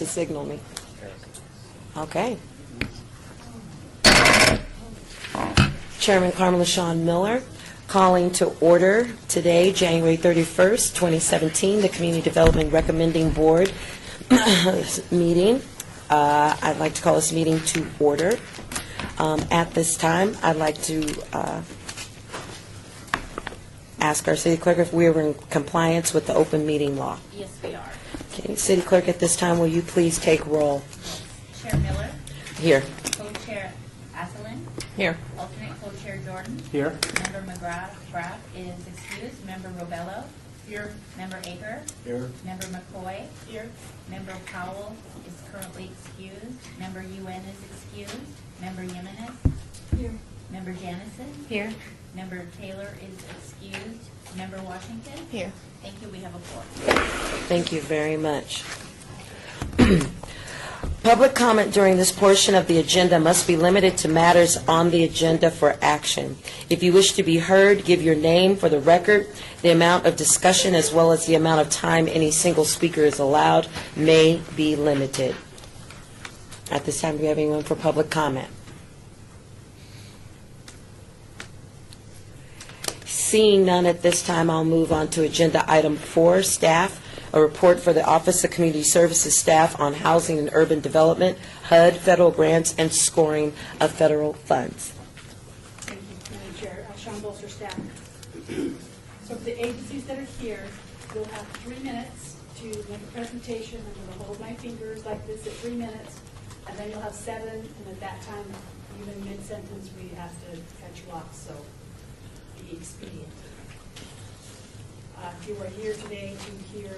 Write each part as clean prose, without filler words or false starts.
to signal me. Okay. Chairman Carmela Shawn Miller, calling to order today, January 31st, 2017, the Community Development Recommending Board meeting. I'd like to call this meeting to order. At this time, I'd like to ask our city clerk if we are in compliance with the open meeting law. Yes, we are. Okay, city clerk, at this time, will you please take roll? Chair Miller, Here. Co-Chair Asselin, Here. alternate Co-Chair Jordan. Here. Member McGrath is excused. Member Robello. Here. Member Aker. Here. Member McCoy. Here. Member Powell is currently excused. Member UN is excused. Member Jimenez. Here. Member Janison. Here. Member Taylor is excused. Member Washington. Here. Thank you. We have a quorum. Thank you very much. Public comment during this portion of the agenda must be limited to matters on the agenda for action. If you wish to be heard, give your name for the record. The amount of discussion as well as the amount of time any single speaker is allowed may be limited. At this time, do we have anyone for public comment? Seeing none at this time, I'll move on to agenda item 4, staff, a report for the Office of Community Services staff on housing and urban development, HUD, federal grants, and scoring of federal funds. Thank you, Madam Chair. Sean Bolster, staff. So for the agencies that are here, you'll have 3 minutes to make a presentation. I'm going to hold my fingers like this at 3 minutes, and then you'll have 7, and at that time, even mid-sentence, we have to cut you off, so be expedient. If you are here today to hear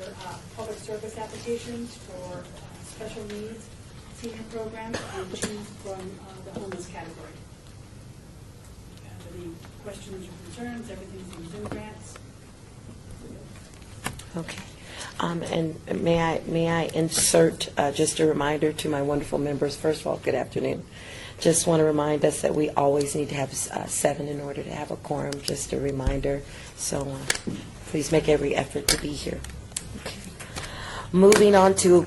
public service applications for special needs, senior programs, and choose from the homeless category. Have any questions or concerns? Everything's in Zoom grants. Okay. And may I insert just a reminder to my wonderful members. First of all, good afternoon. Just want to remind us that we always need to have 7 in order to have a quorum. Just a reminder. So please make every effort to be here. Okay. Moving on to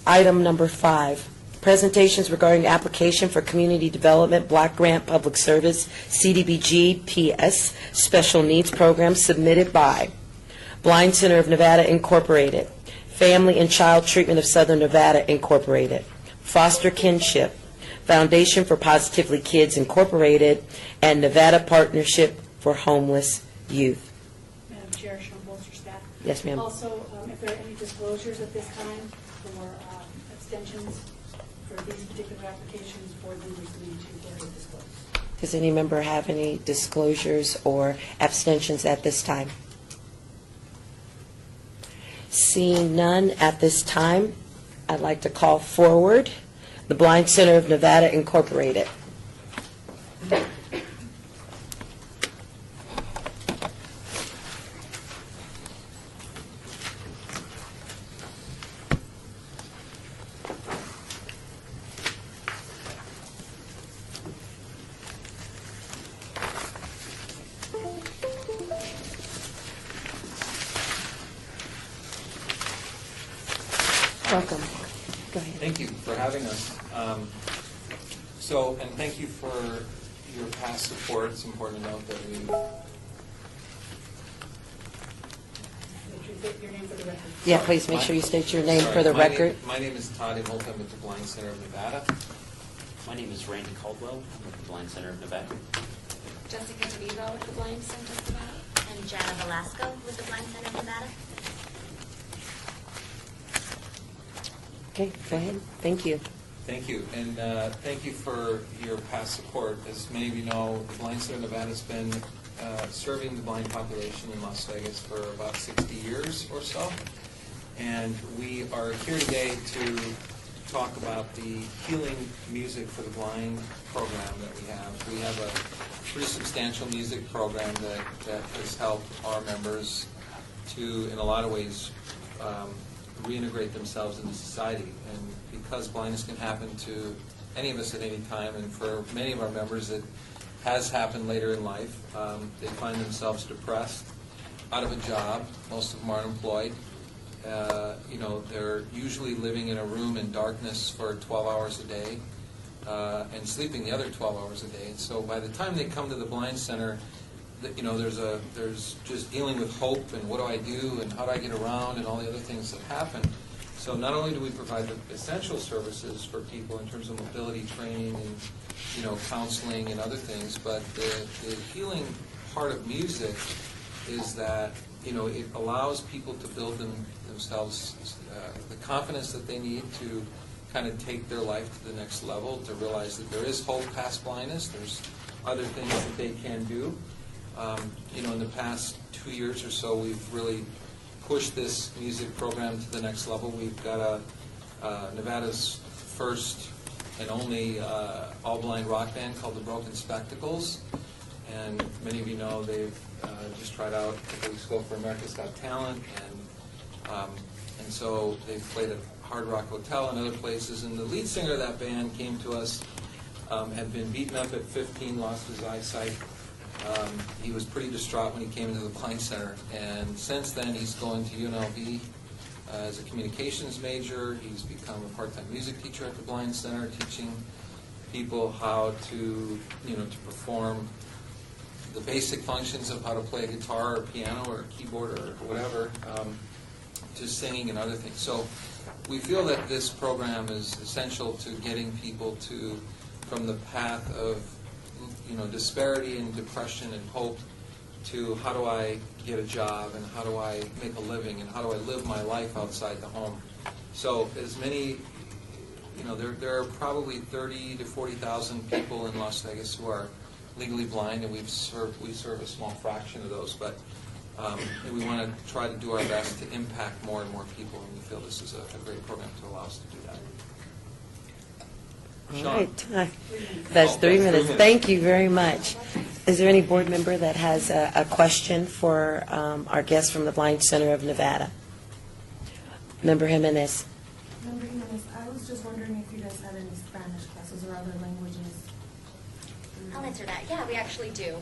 item number 5. Presentations regarding the application for Community Development Block Grant Public Service CDBG PS Special Needs Program submitted by Blind Center of Nevada Incorporated, Family and Child Treatment of Southern Nevada Incorporated, Foster Kinship, Foundation for Positively Kids Incorporated, and Nevada Partnership for Homeless Youth. Madam Chair, Sean Bolster, staff. Yes, ma'am. Also, if there are any disclosures at this time for abstentions for these particular applications, board members need to go ahead and disclose. Does any member have any disclosures or abstentions at this time? Seeing none at this time, I'd like to call forward the Blind Center of Nevada Incorporated. Welcome. Go ahead. Thank you for having us. And thank you for your past support. It's important to note that we. Would you state your name for the record? Yeah, please make sure you state your name Sorry, for the my record. My name is Todd Imholt. I'm with the Blind Center of Nevada. My name is Randy Caldwell. I'm with the Blind Center of Nevada. Jessica DeVivo with the Blind Center of Nevada. And Jana Velasco with the Blind Center of Nevada. Okay, go ahead. Thank you. Thank you, and thank you for your past support. As many of you know, the Blind Center of Nevada has been serving the blind population in Las Vegas for about 60 years or so. And we are here today to talk about the Healing Music for the Blind program that we have. We have a pretty substantial music program that has helped our members to, in a lot of ways, reintegrate themselves into society. And because blindness can happen to any of us at any time, and for many of our members it has happened later in life, they find themselves depressed, out of a job, most of them are unemployed, they're usually living in a room in darkness for 12 hours a day and sleeping the other 12 hours a day. And so by the time they come to the Blind Center, there's just dealing with hope and what do I do and how do I get around and all the other things that happen. So not only do we provide the essential services for people in terms of mobility training and counseling and other things, but the healing part of music is that it allows people to build themselves the confidence that they need to kind of take their life to the next level, to realize that there is hope past blindness. There's other things that they can do. In the past 2 years or so, we've really pushed this music program to the next level. We've got Nevada's first and only all-blind rock band called the Broken Spectacles. And many of you know they've just tried out a couple weeks ago for America's Got Talent. And so they've played at Hard Rock Hotel and other places. And the lead singer of that band came to us, had been beaten up at 15, lost his eyesight. He was pretty distraught when he came into the Blind Center, and since then he's going to UNLV as a communications major. He's become a part-time music teacher at the Blind Center, teaching people how to perform the basic functions of how to play a guitar or piano or a keyboard or whatever, to singing and other things. So we feel that this program is essential to getting people from the path of disparity and depression and hope to how do I get a job and how do I make a living and how do I live my life outside the home. So as many, there are probably 30 to 40,000 people in Las Vegas who are legally blind, and we serve a small fraction of those, but we want to try to do our best to impact more and more people, and we feel this is a great program to allow us to do that. All Sean. right. That's 3 minutes. Thank you very much. Is there any board member that has a question for our guest from the Blind Center of Nevada? Member Jimenez. Member Jimenez, I was just wondering if you guys had any Spanish classes or other languages. I'll answer that. Yeah, we actually do.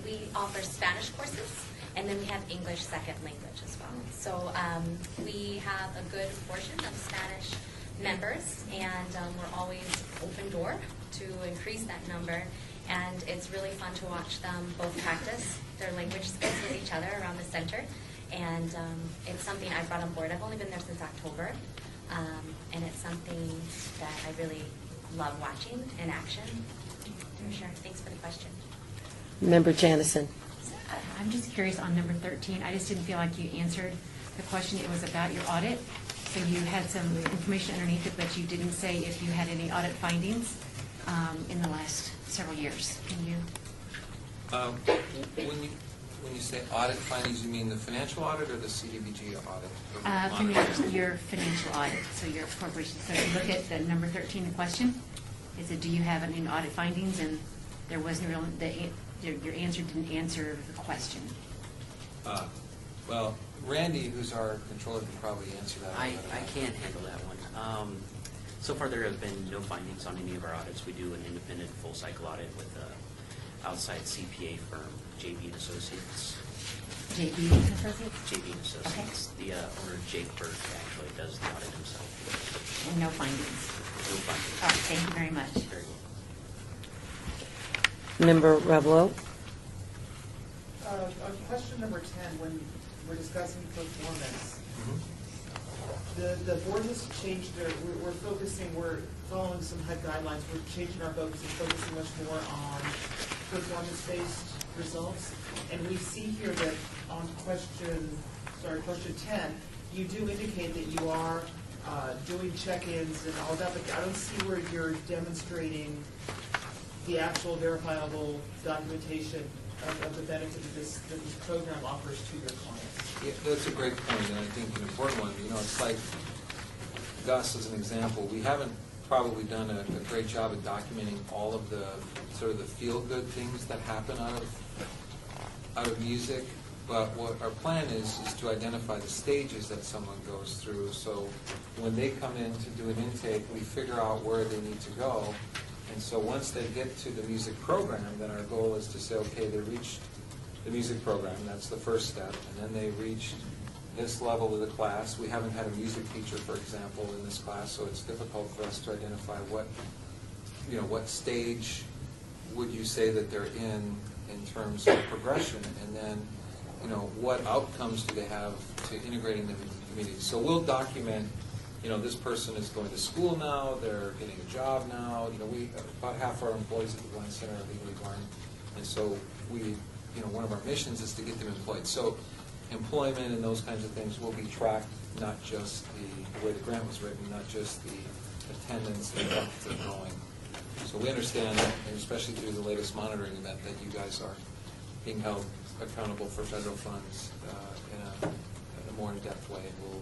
We offer Spanish courses, and then we have English second language as well. So we have a good portion of Spanish members, and we're always open door to increase that number. And it's really fun to watch them both practice their language skills with each other around the center. And it's something I brought on board. I've only been there since October, and it's something that I really love watching in action. For sure. Thanks for the question. Member Janison. I'm just curious on number 13. I just didn't feel like you answered the question. It was about your audit. So you had some information underneath it, but you didn't say if you had any audit findings in the last several years. Can you? When you say audit findings, you mean the financial audit or the CDBG audit? Your financial audit, so your corporation. So if you look at the number 13, the question, it said, do you have any audit findings? And there wasn't your answer didn't answer the question. Well, Randy, who's our controller, can probably answer that. I can't handle that one. So far, there have been no findings on any of our audits. We do an independent full cycle audit with an outside CPA firm, JB and Associates. JB Associates? JB and Associates. The owner, Jake Burke, actually does the audit himself. And no findings. No findings. All right, thank you very much. Very well. Member Rebelo. On question number 10, when we're discussing performance, the board has changed we're following some HUD guidelines. We're changing our focus and focusing much more on performance-based results. And we see here that on question 10, you do indicate that you are doing check-ins and all that, but I don't see where you're demonstrating the actual verifiable documentation of the benefit that this program offers to your clients. Yeah, that's a great point, and I think an important one. It's like Gus as an example. We haven't probably done a great job of documenting all of the sort of the feel-good things that happen out of music. But what our plan is to identify the stages that someone goes through. So when they come in to do an intake, we figure out where they need to go. And so once they get to the music program, then our goal is to say, okay, they reached the music program. That's the first step. And then they reached this level of the class. We haven't had a music teacher, for example, in this class, so it's difficult for us to identify what stage would you say that they're in terms of progression, and then, what outcomes do they have to integrating them into the community. So we'll document, this person is going to school now, they're getting a job now, about half our employees at the Blind Center are legally blind, and so we, one of our missions is to get them employed. So employment and those kinds of things will be tracked, not just the way the grant was written, not just the attendance and depth of going. So we understand, and especially through the latest monitoring event, that you guys are being held accountable for federal funds in a more in-depth way, and we'll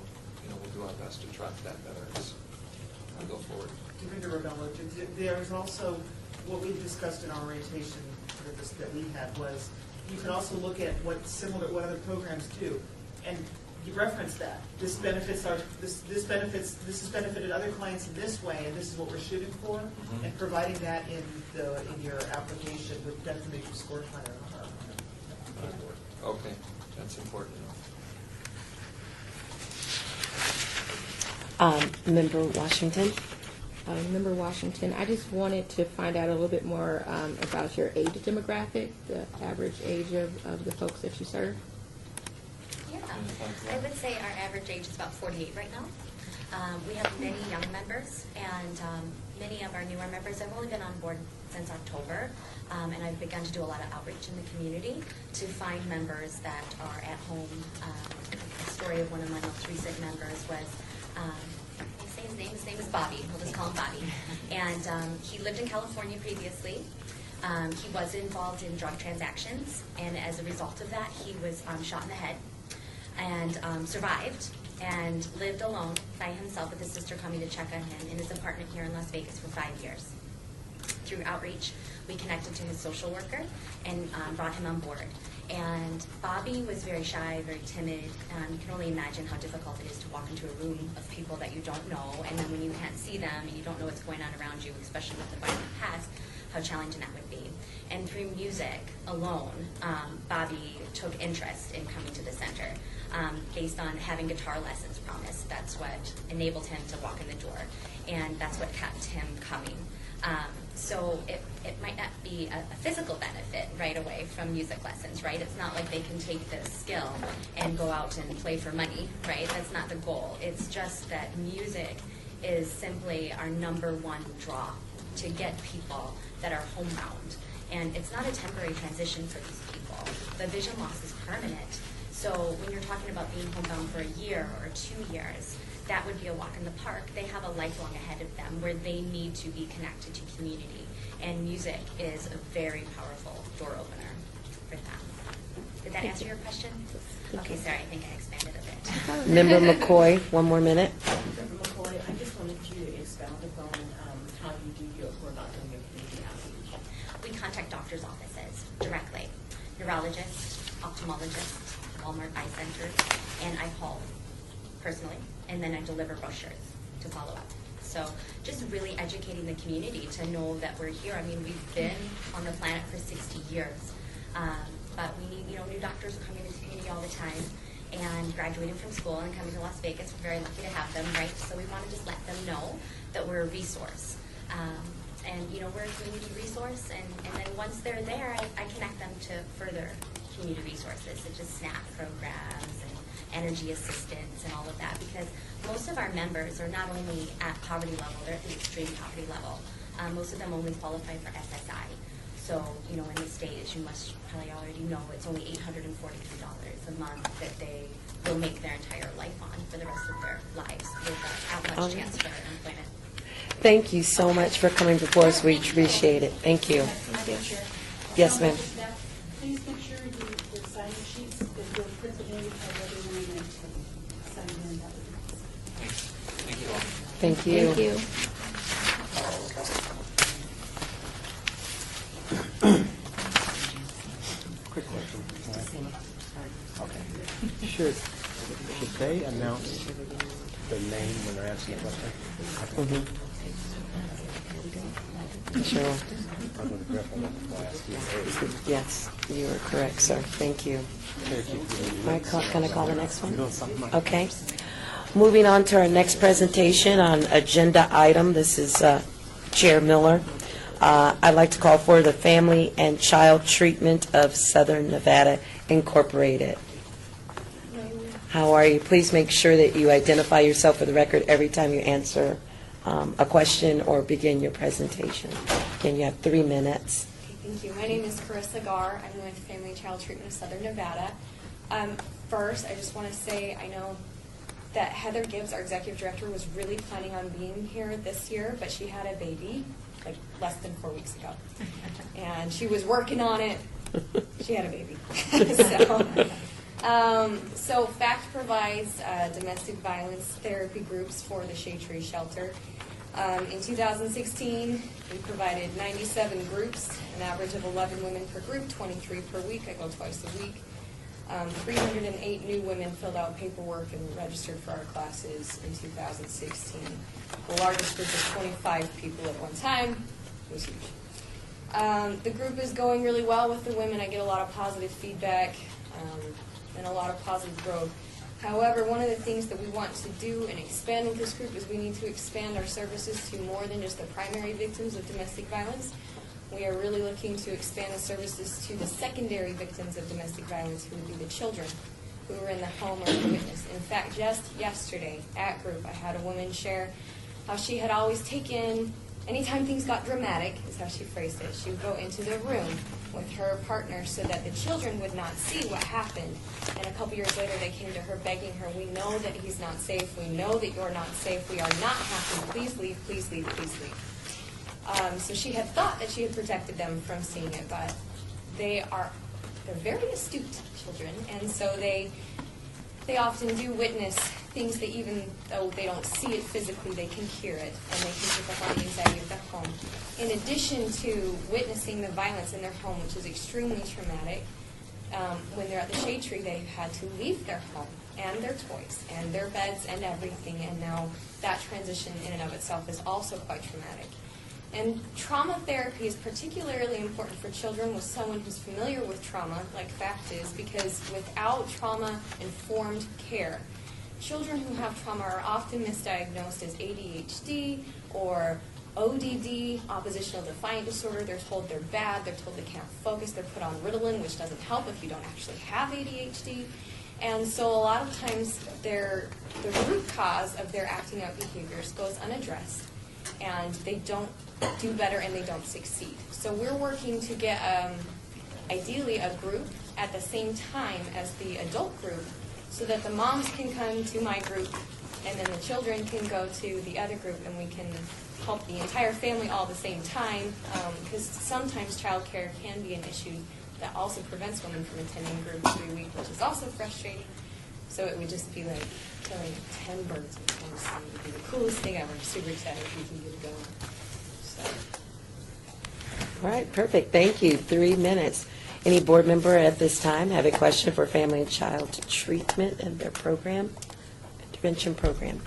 do our best to track that better as we go forward. Director Rebello, there's also, what we discussed in our orientation that we had was, you can also look at what other programs do, and you reference that. This has benefited other clients in this way, and this is what we're shooting for, Mm-hmm. and providing that in your application would definitely make your score higher. Okay, that's important to know. Member Washington? Member Washington, I just wanted to find out a little bit more about your age demographic, the average age of the folks that you serve. Yeah, I would say our average age is about 48 right now. We have many young members, and many of our newer members have only been on board since October, and I've begun to do a lot of outreach in the community to find members that are at home. The story of one of my most recent members was, his name is Bobby. We'll just call him Bobby. And he lived in California previously. He was involved in drug transactions, and as a result of that, he was shot in the head and survived and lived alone by himself with his sister coming to check on him in his apartment here in Las Vegas for 5 years. Through outreach, we connected to his social worker and brought him on board. And Bobby was very shy, very timid. You can only imagine how difficult it is to walk into a room of people that you don't know, and then when you can't see them and you don't know what's going on around you, especially with the violent past, how challenging that would be. And through music alone, Bobby took interest in coming to the center based on having guitar lessons promised. That's what enabled him to walk in the door, and that's what kept him coming. So it might not be a physical benefit right away from music lessons, right? It's not like they can take this skill and go out and play for money, right? That's not the goal. It's just that music is simply our #1 draw to get people that are homebound. And it's not a temporary transition for these people. The vision loss is permanent. So when you're talking about being homebound for a year or 2 years, that would be a walk in the park. They have a lifelong ahead of them where they need to be connected to community. And music is a very powerful door opener for them. Did that answer your question? Okay, sorry, I think I expanded a bit. Member McCoy, one more minute. Member McCoy, I just wanted you to expound upon how you do your work on your community outreach. We contact doctors' offices directly, neurologists, ophthalmologists, Walmart eye centers, and I call personally, and then I deliver brochures to follow up. So just really educating the community to know that we're here. I mean, we've been on the planet for 60 years, but we need, new doctors are coming into the community all the time and graduating from school and coming to Las Vegas. We're very lucky to have them, right? So we want to just let them know that we're a resource. And, we're a community resource, and then once they're there, I connect them to further community resources, such as SNAP programs and energy assistance and all of that, because most of our members are not only at poverty level, they're at the extreme poverty level. Most of them only qualify for SSI. So, in the state, as you must probably already know, it's only $843 a month that they will make their entire life on for the rest of their lives without much chance for employment. Thank you so much for coming before us. We appreciate it. Thank you. Madam Chair. Yes, ma'am. Please make sure the sign sheets that you'll print them in, have everyone and sign them in. That would be nice. Thank you all. Thank you. Thank you. Quick question. Okay. Should they announce the name when they're asking a question? Cheryl. I'm going to grab on the last year. Yes, you are correct, sir. Thank you. All right, can I call the next one? Okay. Moving on to our next presentation on agenda item. This is Chair Miller. I'd like to call for the Family and Child Treatment of Southern Nevada Incorporated. How are you? Please make sure that you identify yourself for the record every time you answer a question or begin your presentation. Again, you have 3 minutes. Okay, thank you. My name is Carissa Gar. I'm with Family and Child Treatment of Southern Nevada. First, I just want to say I know that Heather Gibbs, our executive director, was really planning on being here this year, but she had a baby like less than 4 weeks ago. And she was working on it. She had a baby. So FACT provides domestic violence therapy groups for the Shade Tree Shelter. In 2016, we provided 97 groups, an average of 11 women per group, 23 per week. I go twice a week. 308 new women filled out paperwork and registered for our classes in 2016. The largest group was 25 people at one time. It was huge. The group is going really well with the women. I get a lot of positive feedback and a lot of positive growth. However, one of the things that we want to do in expanding this group is we need to expand our services to more than just the primary victims of domestic violence. We are really looking to expand the services to the secondary victims of domestic violence, who would be the children who were in the home or the witness. In fact, just yesterday at group, I had a woman share how she had always taken, anytime things got dramatic, is how she phrased it, she would go into the room with her partner so that the children would not see what happened. And a couple years later, they came to her begging her, we know that he's not safe. We know that you're not safe. We are not happy. Please leave, please leave, please leave. So she had thought that she had protected them from seeing it, but they're very astute children, and so they often do witness things that even though they don't see it physically, they can hear it, and they can pick up on the anxiety of the home. In addition to witnessing the violence in their home, which is extremely traumatic, when they're at the Shade Tree, they've had to leave their home and their toys and their beds and everything, and now that transition in and of itself is also quite traumatic. And trauma therapy is particularly important for children with someone who's familiar with trauma, like FACT is, because without trauma-informed care, children who have trauma are often misdiagnosed as ADHD or ODD, oppositional defiant disorder. They're told they're bad, they're told they can't focus, they're put on Ritalin, which doesn't help if you don't actually have ADHD. And so a lot of times the root cause of their acting out behaviors goes unaddressed, and they don't do better and they don't succeed. So we're working to get, ideally, a group at the same time as the adult group so that the moms can come to my group and then the children can go to the other group, and we can help the entire family all at the same time, because sometimes childcare can be an issue that also prevents women from attending group every week, which is also frustrating. So it would just be like killing 10 birds with one stone. It would be the coolest thing ever. Super excited if we can get it going. So. All right, perfect. Thank you. 3 minutes. Any board member at this time have a question for Family and Child Treatment and their program, intervention program?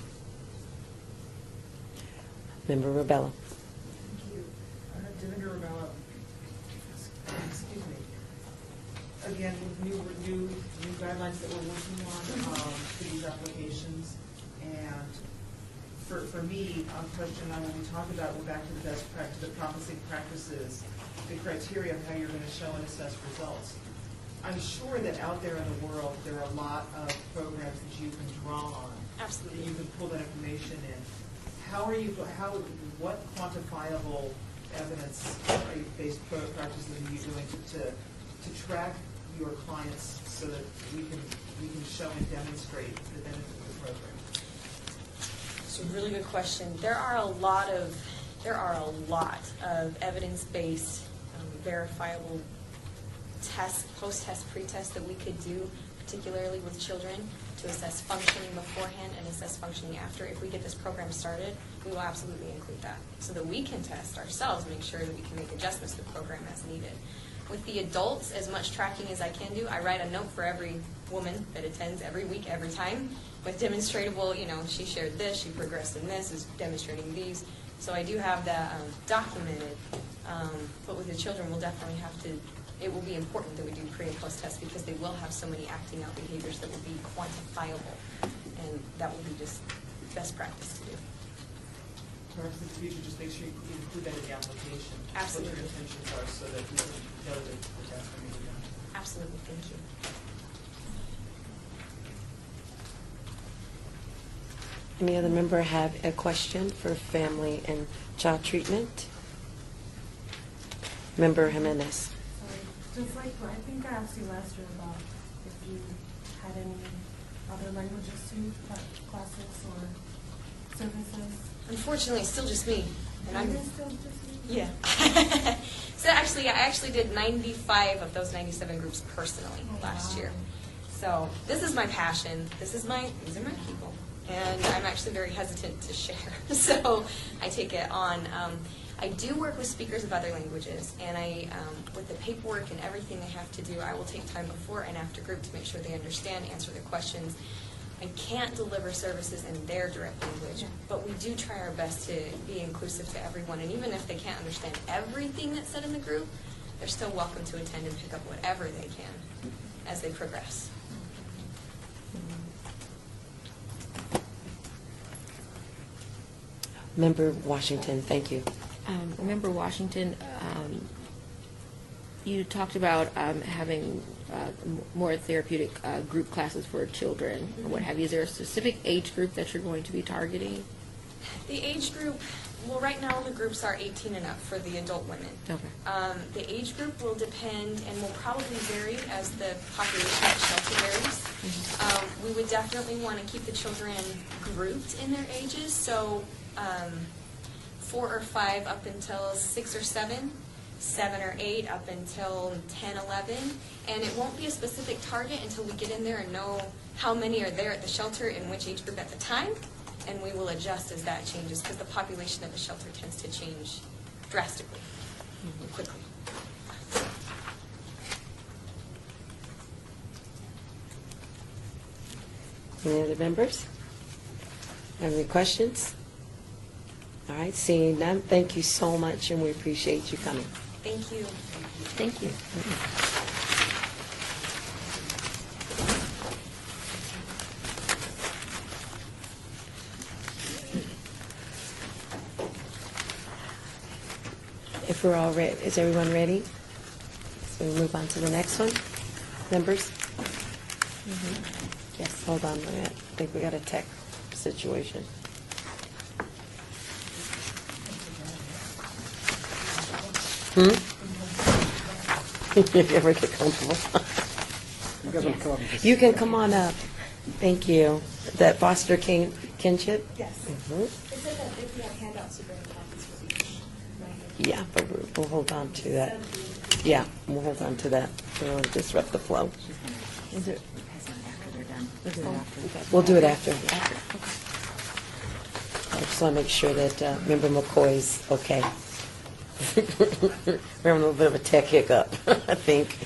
Member Rubella. Thank you. Divinder Rubella. Excuse me. Again, with new guidelines that we're working on for these applications, and for me, a question when we talk about, we're back to the best practice, the promising practices, the criteria of how you're going to show and assess results. I'm sure that out there in the world, there are a lot of programs that you can draw on. Absolutely. That you can pull that information in. What quantifiable evidence-based practices are you doing to track your clients so that we can show and demonstrate the benefit of the program? It's a really good question. There are a lot of evidence-based, verifiable tests, post-test, pre-test that we could do, particularly with children, to assess functioning beforehand and assess functioning after. If we get this program started, we will absolutely include that so that we can test ourselves, make sure that we can make adjustments to the program as needed. With the adults, as much tracking as I can do, I write a note for every woman that attends every week, every time, with demonstratable, she shared this, she progressed in this, is demonstrating these, So I do have that documented, but with the children, we'll definitely have to, it will be important that we do pre and post tests because they will have so many acting out behaviors that will be quantifiable, and that will be just best practice to do. Perhaps in the future, just make sure you include that in the application. Absolutely. What your intentions are so that we know that the test are being done. Absolutely, thank you. Any other member have a question for family and child treatment? Member Jimenez. Just like, I think I asked you last year about if you had any other languages too, classes or services. Unfortunately, it's still just me. And I'm, Is it still just you? yeah. So actually, I actually did 95 of those 97 groups personally last year. So this is my passion. These are my people. And I'm actually very hesitant to share. So I take it on. I do work with speakers of other languages, and I, with the paperwork and everything they have to do, I will take time before and after group to make sure they understand, answer their questions. I can't deliver services in their direct language, but we do try our best to be inclusive to everyone. And even if they can't understand everything that's said in the group, they're still welcome to attend and pick up whatever they can as they progress. Member Washington, thank you. Member Washington, you talked about having more therapeutic group classes for children or what have you. Is there a specific age group that you're going to be targeting? The age group, well, right now the groups are 18 and up for the adult women. Okay. The age group will depend and will probably vary as the population at shelter varies. We would definitely want to keep the children grouped in their ages, so 4 or 5 up until 6 or 7, 7 or 8 up until 10, 11, and it won't be a specific target until we get in there and know how many are there at the shelter in which age group at the time, and we will adjust as that changes because the population at the shelter tends to change drastically, quickly. Any other members? Have any questions? All right, seeing none, thank you so much, and we appreciate you coming. Thank you. Thank you. If we're all ready, is everyone ready? So we move on to the next one. Members? Yes, hold on a minute. I think we got a tech situation. You ever get comfortable? You guys want to come up and just- You can come on up. Thank you. That foster kinship? Yes. Mhm. It said that if you have handouts, you bring copies for each. Yeah, but we'll hold on to that. Yeah, we'll hold on to that. We don't want to disrupt the flow. Is it? We'll do it after. I just want to make sure that Member McCoy's okay. We're having a little bit of a tech hiccup, I think.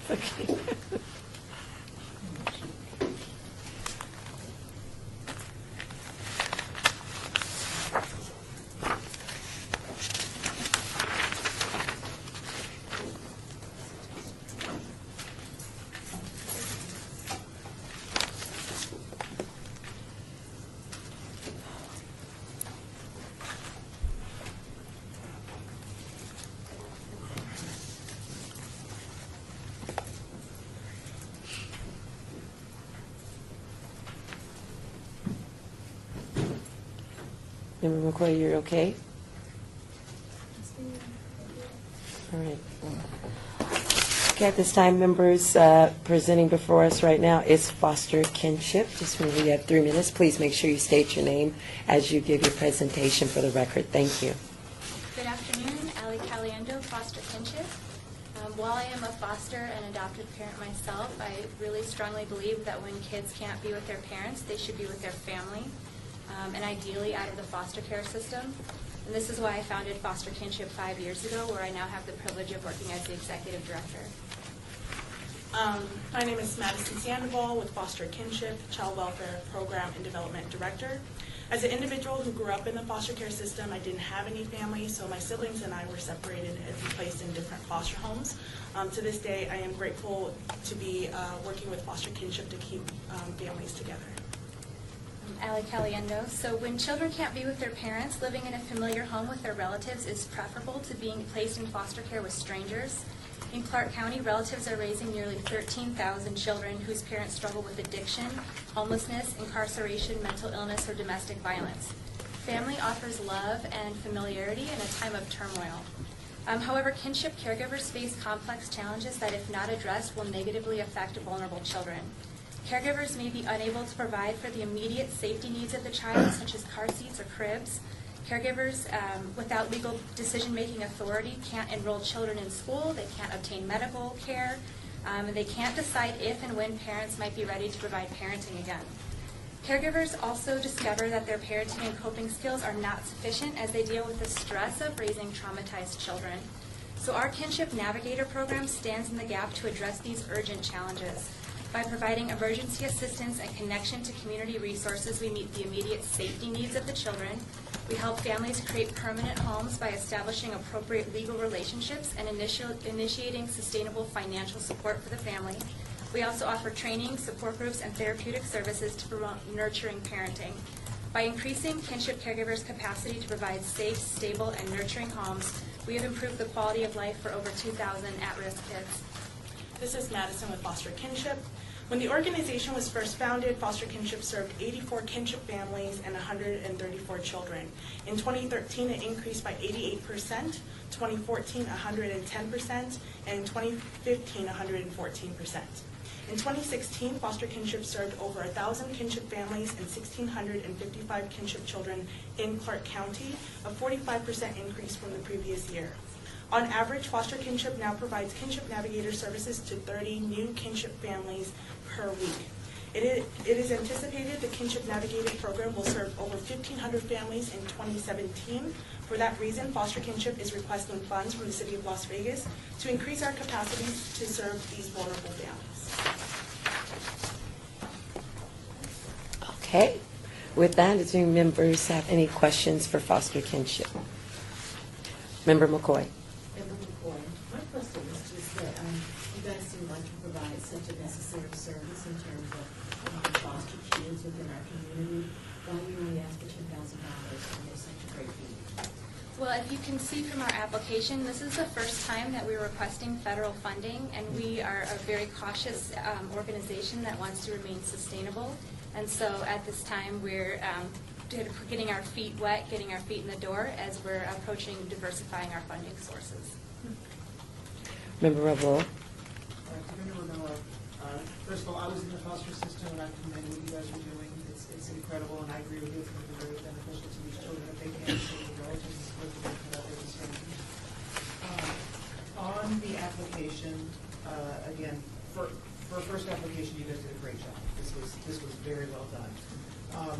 Okay. Member McCoy, you're okay? All right. Okay, at this time, members, presenting before us right now is foster kinship. Just when we have 3 minutes, please make sure you state your name as you give your presentation for the record. Thank you. Good afternoon, Ali Caliendo, foster kinship. While I am a foster and adopted parent myself, I really strongly believe that when kids can't be with their parents, they should be with their family, and ideally out of the foster care system. And this is why I founded Foster Kinship 5 years ago, where I now have the privilege of working as the executive director. My name is Madison Sandoval with Foster Kinship, Child Welfare Program and Development Director. As an individual who grew up in the foster care system, I didn't have any family, so my siblings and I were separated and placed in different foster homes. To this day, I am grateful to be working with Foster Kinship to keep families together. Ali Caliendo. So when children can't be with their parents, living in a familiar home with their relatives is preferable to being placed in foster care with strangers. In Clark County, relatives are raising nearly 13,000 children whose parents struggle with addiction, homelessness, incarceration, mental illness, or domestic violence. Family offers love and familiarity in a time of turmoil. However, kinship caregivers face complex challenges that, if not addressed, will negatively affect vulnerable children. Caregivers may be unable to provide for the immediate safety needs of the child, such as car seats or cribs. Caregivers without legal decision-making authority can't enroll children in school, they can't obtain medical care, and they can't decide if and when parents might be ready to provide parenting again. Caregivers also discover that their parenting and coping skills are not sufficient as they deal with the stress of raising traumatized children. So our Kinship Navigator program stands in the gap to address these urgent challenges. By providing emergency assistance and connection to community resources, we meet the immediate safety needs of the children. We help families create permanent homes by establishing appropriate legal relationships and initiating sustainable financial support for the family. We also offer training, support groups, and therapeutic services to promote nurturing parenting. By increasing kinship caregivers' capacity to provide safe, stable, and nurturing homes, we have improved the quality of life for over 2,000 at-risk kids. This is Madison with Foster Kinship. When the organization was first founded, Foster Kinship served 84 kinship families and 134 children. In 2013, it increased by 88%, 2014, 110%, and in 2015, 114%. In 2016, Foster Kinship served over 1,000 kinship families and 1,655 kinship children in Clark County, a 45% increase from the previous year. On average, Foster Kinship now provides Kinship Navigator services to 30 new kinship families per week. It is anticipated the Kinship Navigator program will serve over 1,500 families in 2017. For that reason, Foster Kinship is requesting funds from the City of Las Vegas to increase our capacity to serve these vulnerable families. Okay. With that, do any members have any questions for Foster Kinship? Member McCoy. Member McCoy, my question is just that you guys seem like to provide such a necessary service in terms of foster kids within our community. Why do you only ask for $10,000 when there's such a great need? Well, if you can see from our application, this is the first time that we're requesting federal funding, and we are a very cautious organization that wants to remain sustainable. And so at this time, we're getting our feet wet, getting our feet in the door as we're approaching diversifying our funding sources. Member Revolt. First of all, I was in the foster system, and I commend what you guys are doing. It's incredible, and I agree with you. It's going to be very beneficial to these children if they can see the relatives and support that they can have every strength. On the application, again, for a first application, you guys did a great job. This was very well done.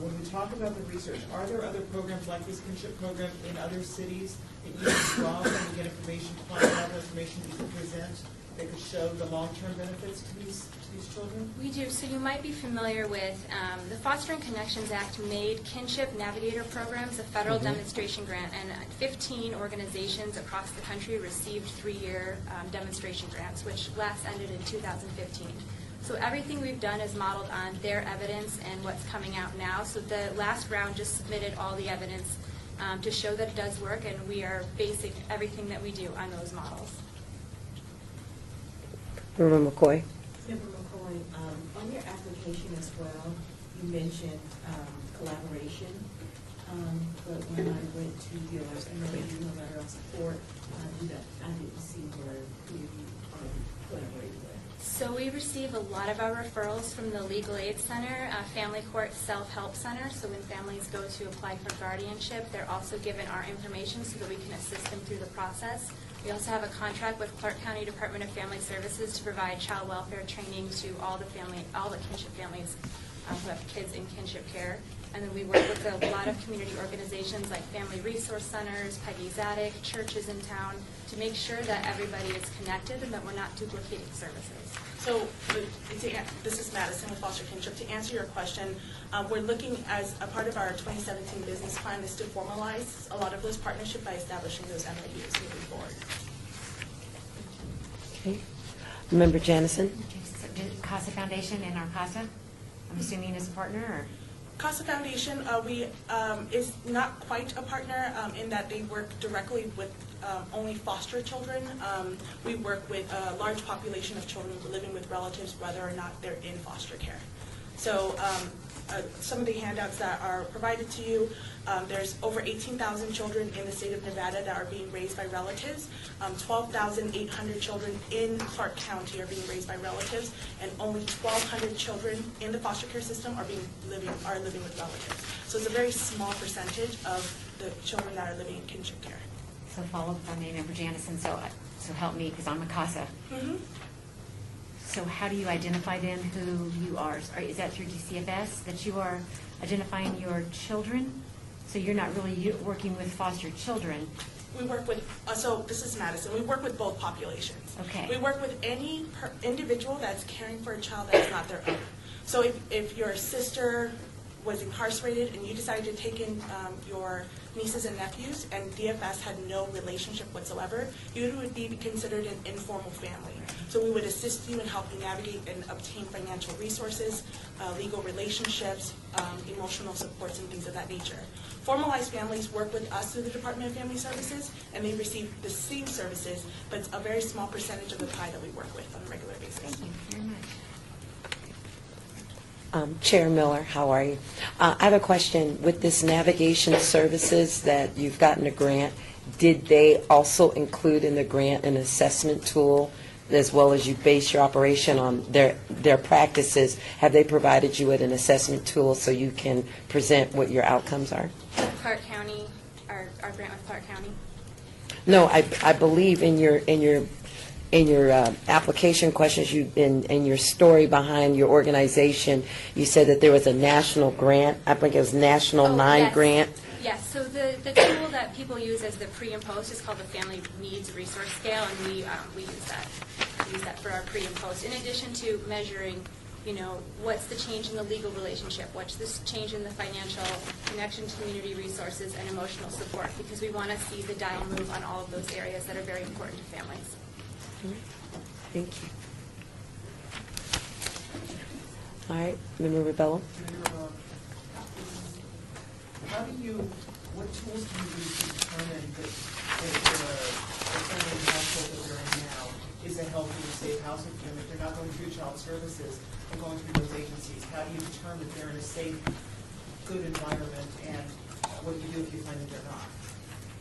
When we talk about the research, are there other programs like this kinship program in other cities that you can draw from to get information, to find out information you can present? that could show the long-term benefits to these children? We do. So you might be familiar with the Fostering Connections Act made Kinship Navigator programs a federal demonstration grant, and 15 organizations across the country received 3-year demonstration grants, which last ended in 2015. So everything we've done is modeled on their evidence and what's coming out now. So the last round just submitted all the evidence to show that it does work, and we are basing everything that we do on those models. Member McCoy. Member McCoy, on your application as well, you mentioned collaboration, but when I went to your letter of support, I didn't see who you collaborated with. So we receive a lot of our referrals from the Legal Aid Center, Family Court Self-Help Center. So when families go to apply for guardianship, they're also given our information so that we can assist them through the process. We also have a contract with Clark County Department of Family Services to provide child welfare training to all the kinship families who have kids in kinship care. And then we work with a lot of community organizations like Family Resource Centers, Peggy's Attic, churches in town, to make sure that everybody is connected and that we're not duplicating services. So this is Madison with Foster Kinship. To answer your question, we're looking as a part of our 2017 business plan is to formalize a lot of those partnerships by establishing those MOUs moving forward. Okay. Member Janison. Okay, so CASA Foundation and our CASA, I'm assuming is a partner, or? CASA Foundation is not quite a partner in that they work directly with only foster children. We work with a large population of children living with relatives whether or not they're in foster care. So some of the handouts that are provided to you, there's over 18,000 children in the state of Nevada that are being raised by relatives. 12,800 children in Clark County are being raised by relatives, and only 1,200 children in the foster care system are living with relatives. So it's a very small percentage of the children that are living in kinship care. So follow up on me, Member Janison, so help me, because I'm a CASA. So how do you identify then who you are? Is that through DCFS that you are identifying your children? So you're not really working with foster children? We work with, so this is Madison, we work with both populations. Okay. We work with any individual that's caring for a child that's not their own. So if your sister was incarcerated and you decided to take in your nieces and nephews and DFS had no relationship whatsoever, you would be considered an informal family. So we would assist you and help you navigate and obtain financial resources, legal relationships, emotional supports, and things of that nature. Formalized families work with us through the Department of Family Services, and they receive the same services, but it's a very small percentage of the pie that we work with on a regular basis. Thank you very much. Chair Miller, how are you? I have a question. With this navigation services that you've gotten a grant, did they also include in the grant an assessment tool as well as you base your operation on their practices? Have they provided you with an assessment tool so you can present what your outcomes are? Clark County, our grant with Clark County. No, I believe in your application questions, in your story behind your organization, you said that there was a national grant. I think it was National 9 yes. grant. Yes, so the tool that people use as the pre and post is called the Family Needs Resource Scale, and we use that. We use that for our pre and post, in addition to measuring, what's the change in the legal relationship, what's this change in the financial connection to community resources and emotional support, because we want to see the dial move on all of those areas that are very important to families. Thank you. All right, Member Rebello. What tools do you use to determine that the family household that they're in now is a healthy and safe housing for them? If they're not going through child services and going through those agencies, how do you determine that they're in a safe, good environment, and what do you do if you find that they're not?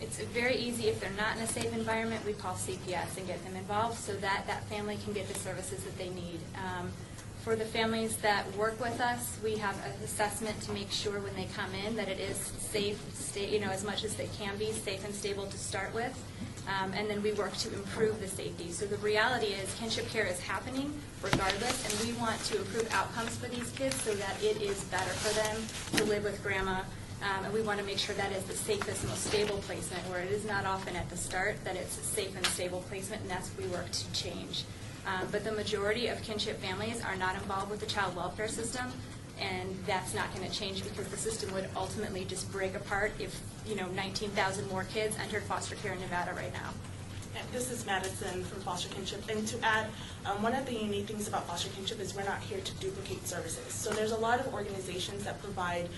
It's very easy. If they're not in a safe environment, we call CPS and get them involved so that that family can get the services that they need. For the families that work with us, we have an assessment to make sure when they come in that it is safe, as much as they can be, safe and stable to start with. And then we work to improve the safety. So the reality is kinship care is happening regardless, and we want to improve outcomes for these kids so that it is better for them to live with grandma And we want to make sure that is the safest, most stable placement, where it is not often at the start, that it's a safe and stable placement, and that's what we work to change. But the majority of kinship families are not involved with the child welfare system, and that's not going to change because the system would ultimately just break apart if, 19,000 more kids entered foster care in Nevada right now. This is Madison from Foster Kinship. And to add, one of the unique things about Foster Kinship is we're not here to duplicate services. So there's a lot of organizations that provide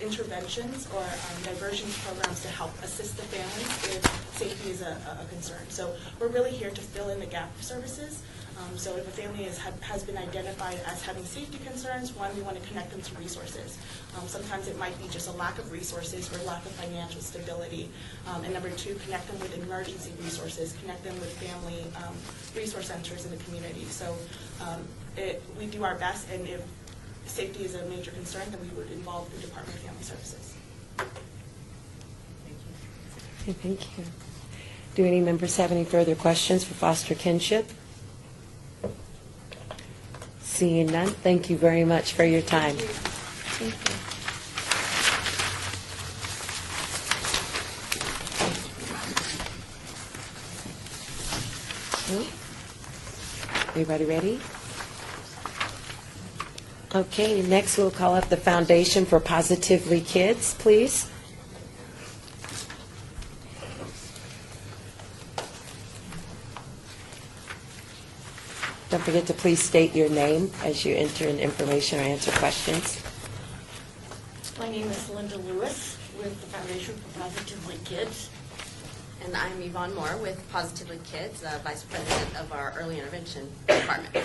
interventions or diversions programs to help assist the families if safety is a concern. So we're really here to fill in the gap of services. So if a family has been identified as having safety concerns, one, we want to connect them to resources. Sometimes it might be just a lack of resources or lack of financial stability. And number two, connect them with emergency resources, connect them with family resource centers in the community. So we do our best, and if safety is a major concern, then we would involve the Department of Family Services. Okay, thank you. Do any members have any further questions for foster kinship? Seeing none, thank you very much for your time. Thank you. Everybody ready? Okay, next we'll call up the Foundation for Positively Kids, please. Don't forget to please state your name as you enter in information or answer questions. My name is Linda Lewis with the Foundation for Positively Kids. And I'm Yvonne Moore with Positively Kids, Vice President of our Early Intervention Department.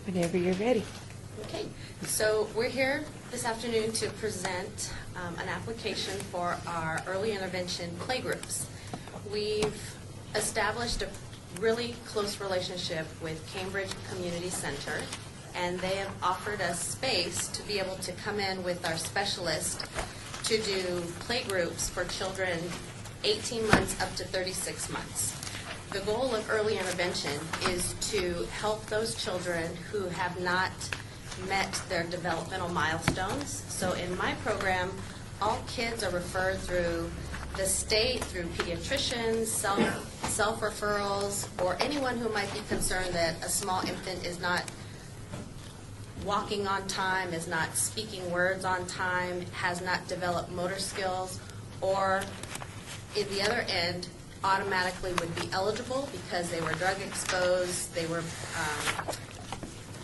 Whenever you're ready. Okay, so we're here this afternoon to present an application for our early intervention playgroups. We've established a really close relationship with Cambridge Community Center, and they have offered us space to be able to come in with our specialist to do playgroups for children 18 months up to 36 months. The goal of early intervention is to help those children who have not met their developmental milestones. So in my program, all kids are referred through the state, through pediatricians, self-referrals, or anyone who might be concerned that a small infant is not walking on time, is not speaking words on time, has not developed motor skills, or at the other end, automatically would be eligible because they were drug exposed, they were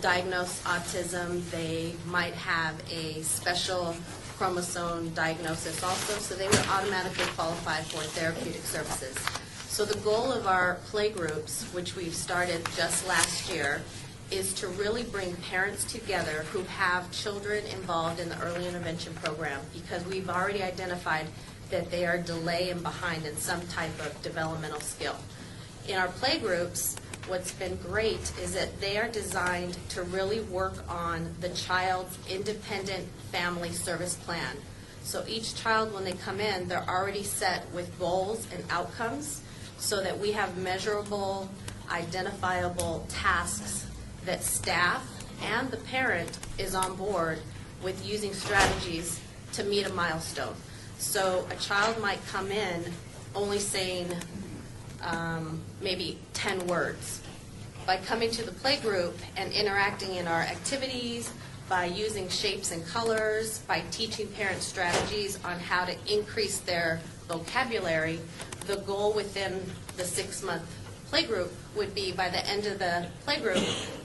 diagnosed autism, they might have a special chromosome diagnosis also, so they would automatically qualify for therapeutic services. So the goal of our playgroups, which we've started just last year, is to really bring parents together who have children involved in the early intervention program, because we've already identified that they are delay and behind in some type of developmental skill. In our playgroups, what's been great is that they are designed to really work on the child's independent family service plan. So each child, when they come in, they're already set with goals and outcomes so that we have measurable, identifiable tasks that staff and the parent is on board with using strategies to meet a milestone. So a child might come in only saying maybe 10 words. By coming to the playgroup and interacting in our activities, by using shapes and colors, by teaching parents strategies on how to increase their vocabulary, the goal within the 6-month playgroup would be by the end of the playgroup,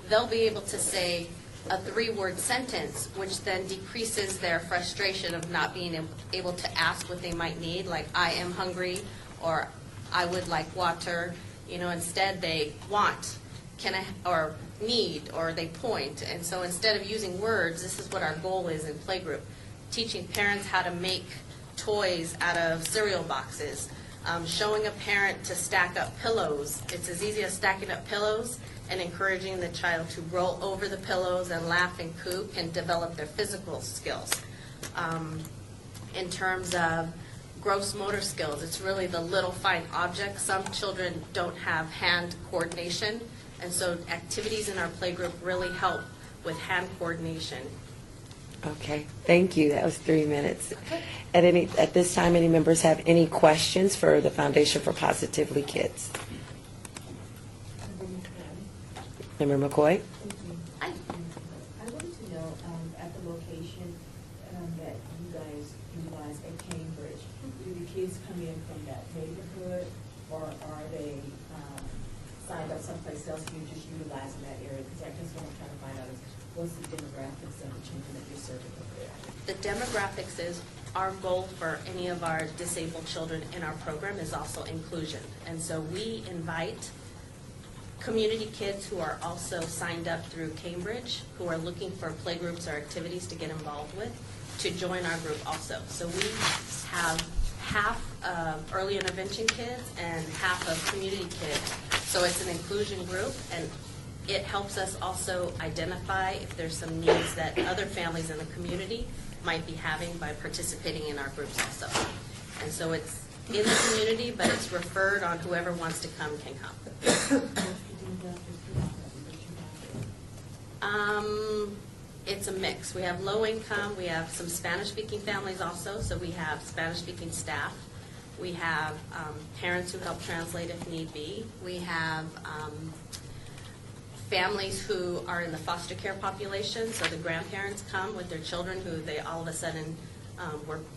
they'll be able to say a 3-word sentence, which then decreases their frustration of not being able to ask what they might need, like I am hungry or I would like water. Instead they want, can I, or need, or they point. And so instead of using words, this is what our goal is in playgroup, teaching parents how to make toys out of cereal boxes, showing a parent to stack up pillows. It's as easy as stacking up pillows, and encouraging the child to roll over the pillows and laugh and coo can develop their physical skills. In terms of gross motor skills, it's really the little fine objects. Some children don't have hand coordination, and so activities in our playgroup really help with hand coordination. Okay, thank you. That was 3 minutes. At this time, any members have any questions for the Foundation for Positively Kids? Member McCoy? I wanted to know, at the location that you guys utilize at Cambridge, do the kids come in from that neighborhood, or are they signed up someplace else and you're just utilizing that area? Because I guess what I'm trying to find out is, what's the demographics of the children that you're serving over there? The demographics is, our goal for any of our disabled children in our program is also inclusion. And so we invite community kids who are also signed up through Cambridge, who are looking for playgroups or activities to get involved with, to join our group also. So we have half of early intervention kids and half of community kids. So it's an inclusion group, and it helps us also identify if there's some needs that other families in the community might be having by participating in our groups also. And so it's in the community, but it's referred on whoever wants to come can come. It's a mix. We have low income, we have some Spanish-speaking families also, so we have Spanish-speaking staff. We have parents who help translate if need be. We have families who are in the foster care population, so the grandparents come with their children who they all of a sudden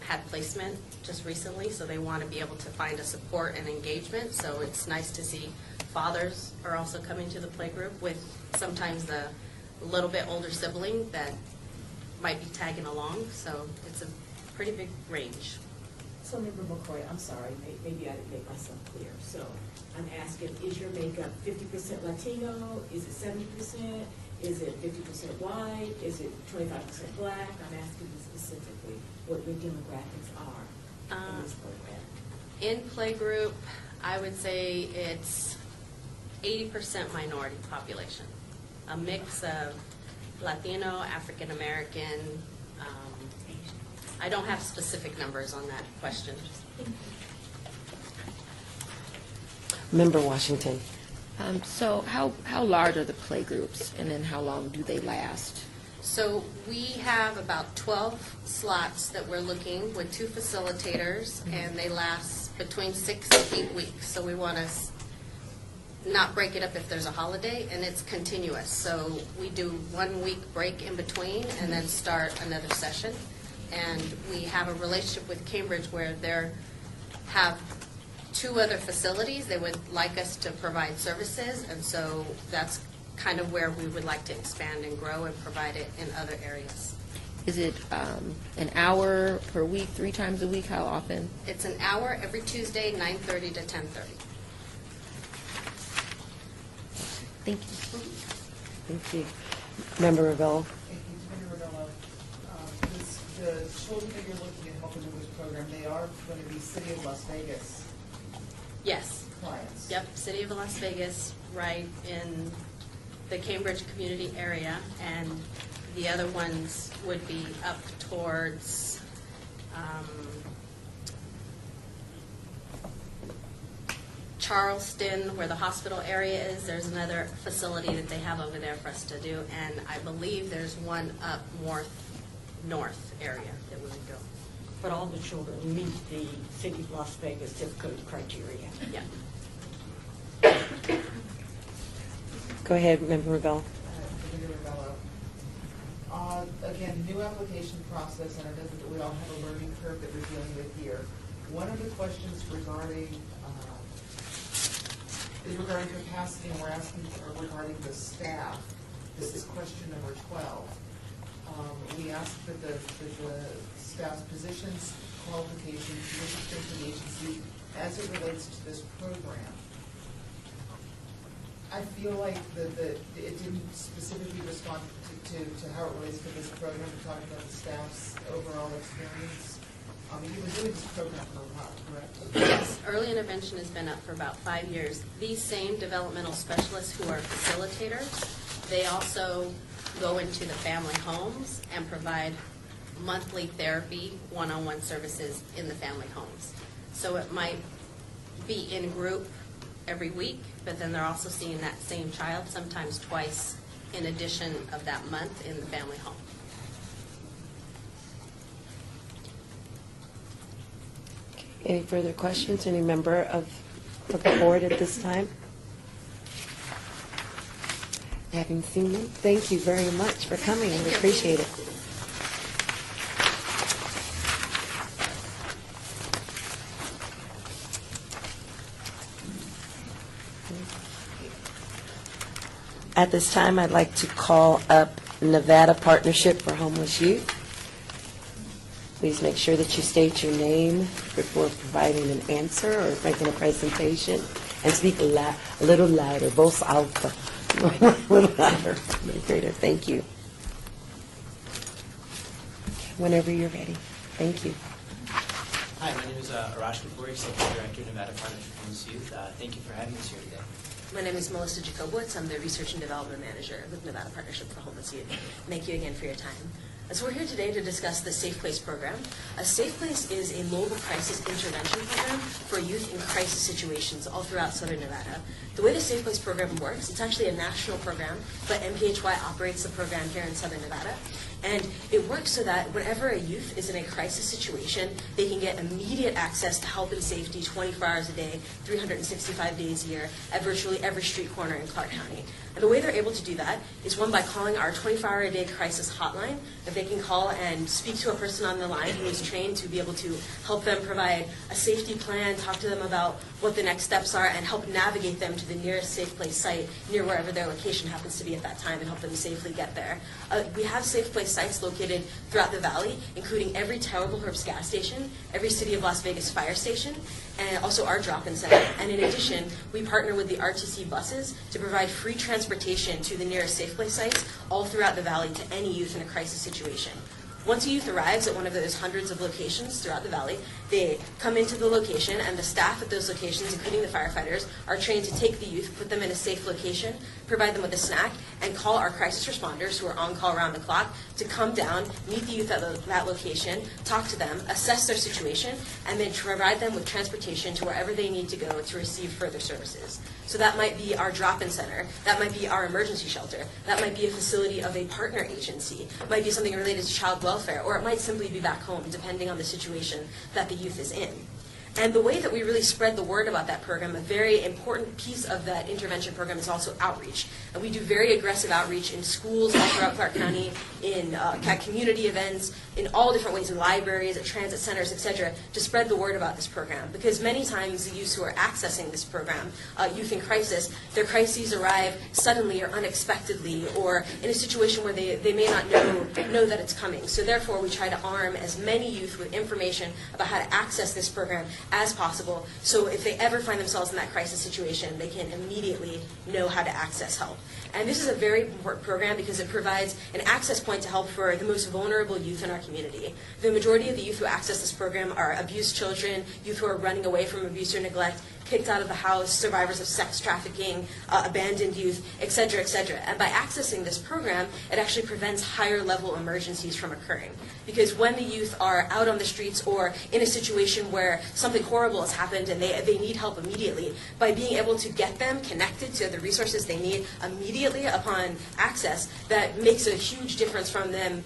had placement just recently, so they want to be able to find a support and engagement. So it's nice to see fathers are also coming to the playgroup with sometimes the little bit older sibling that might be tagging along. So it's a pretty big range. So, Member McCoy, I'm sorry, maybe I didn't make myself clear. So I'm asking, is your makeup 50% Latino? Is it 70%? Is it 50% white? Is it 25% black? I'm asking you specifically what your demographics are in this program. In playgroup, I would say it's 80% minority population, a mix of Latino, African American. I don't have specific numbers on that question. Member Washington. So how large are the playgroups, and then how long do they last? So we have about 12 slots that we're looking with 2 facilitators, and they last between 6 and 8 weeks. So we want to not break it up if there's a holiday, and it's continuous. So we do 1 week break in between and then start another session. And we have a relationship with Cambridge where they have 2 other facilities they would like us to provide services, and so that's kind of where we would like to expand and grow and provide it in other areas. Is it an hour per week, 3 times a week? How often? It's an hour every Tuesday, 9:30 to 10:30. Thank you. Thank you. Member Ravello. Thank you, Commissioner Ravello. The children that you're looking at helping with this program, they are going to be City of Las Vegas Yes. clients. Yep, City of Las Vegas, right in the Cambridge community area, and the other ones would be up towards Charleston, where the hospital area is. There's another facility that they have over there for us to do, and I believe there's one up north area that we would go. But all the children meet the City of Las Vegas zip code criteria. Yeah. Go ahead, Member Ravello. Commissioner Ravello. Again, new application process, and I know that we all have a learning curve that we're dealing with here. One of the questions regarding is regarding capacity, and we're asking regarding the staff. This is question number 12. We asked that the staff's positions, qualifications, position for the agency as it relates to this program. I feel like it didn't specifically respond to how it relates to this program. We're talking about the staff's overall experience. You've been doing this program for a while, correct? Yes, early intervention has been up for about 5 years. These same developmental specialists who are facilitators, they also go into the family homes and provide monthly therapy, one-on-one services in the family homes. So it might be in group every week, but then they're also seeing that same child sometimes twice in addition of that month in the family home. Any further questions? Any member of the board at this time? Having seen them, thank you very much for coming. We appreciate it. At this time, I'd like to call up Nevada Partnership for Homeless Youth. Please make sure that you state your name before providing an answer or making a presentation, and speak a little louder, voz alta, a little louder, a little greater. Thank you. Whenever you're ready. Thank you. Hi, my name is Arash Kapoor, Executive Director of Nevada Partnership for Homeless Youth. Thank you for having us here today. My name is Melissa Jacobowitz. I'm the Research and Development Manager with Nevada Partnership for Homeless Youth. Thank you again for your time. So we're here today to discuss the Safe Place program. A Safe Place is a mobile crisis intervention program for youth in crisis situations all throughout Southern Nevada. The way the Safe Place program works, it's actually a national program, but MPHY operates the program here in Southern Nevada. And it works so that whenever a youth is in a crisis situation, they can get immediate access to help and safety 24 hours a day, 365 days a year, at virtually every street corner in Clark County. And the way they're able to do that is, one, by calling our 24-hour-a-day crisis hotline. If they can call and speak to a person on the line who is trained to be able to help them provide a safety plan, talk to them about what the next steps are, and help navigate them to the nearest Safe Place site near wherever their location happens to be at that time, and help them safely get there. We have Safe Place sites located throughout the valley, including every Terrible Herbs gas station, every City of Las Vegas fire station, and also our drop-in center. And in addition, we partner with the RTC buses to provide free transportation to the nearest Safe Place sites all throughout the valley to any youth in a crisis situation. Once a youth arrives at one of those hundreds of locations throughout the valley, they come into the location, and the staff at those locations, including the firefighters, are trained to take the youth, put them in a safe location, provide them with a snack, and call our crisis responders, who are on call around the clock, to come down, meet the youth at that location, talk to them, assess their situation, and then provide them with transportation to wherever they need to go to receive further services. So that might be our drop-in center, that might be our emergency shelter, that might be a facility of a partner agency, it might be something related to child welfare, or it might simply be back home, depending on the situation that the youth is in. And the way that we really spread the word about that program, a very important piece of that intervention program, is also outreach. And we do very aggressive outreach in schools all throughout Clark County, in community events, in all different ways, in libraries, at transit centers, et cetera, to spread the word about this program. Because many times the youth who are accessing this program, youth in crisis, their crises arrive suddenly or unexpectedly, or in a situation where they may not know that it's coming. So therefore, we try to arm as many youth with information about how to access this program as possible, so if they ever find themselves in that crisis situation, they can immediately know how to access help. And this is a very important program because it provides an access point to help for the most vulnerable youth in our community. The majority of the youth who access this program are abused children, youth who are running away from abuse or neglect, kicked out of the house, survivors of sex trafficking, abandoned youth, et cetera, et cetera. And by accessing this program, it actually prevents higher level emergencies from occurring. Because when the youth are out on the streets or in a situation where something horrible has happened and they need help immediately, by being able to get them connected to the resources they need immediately upon access, that makes a huge difference from them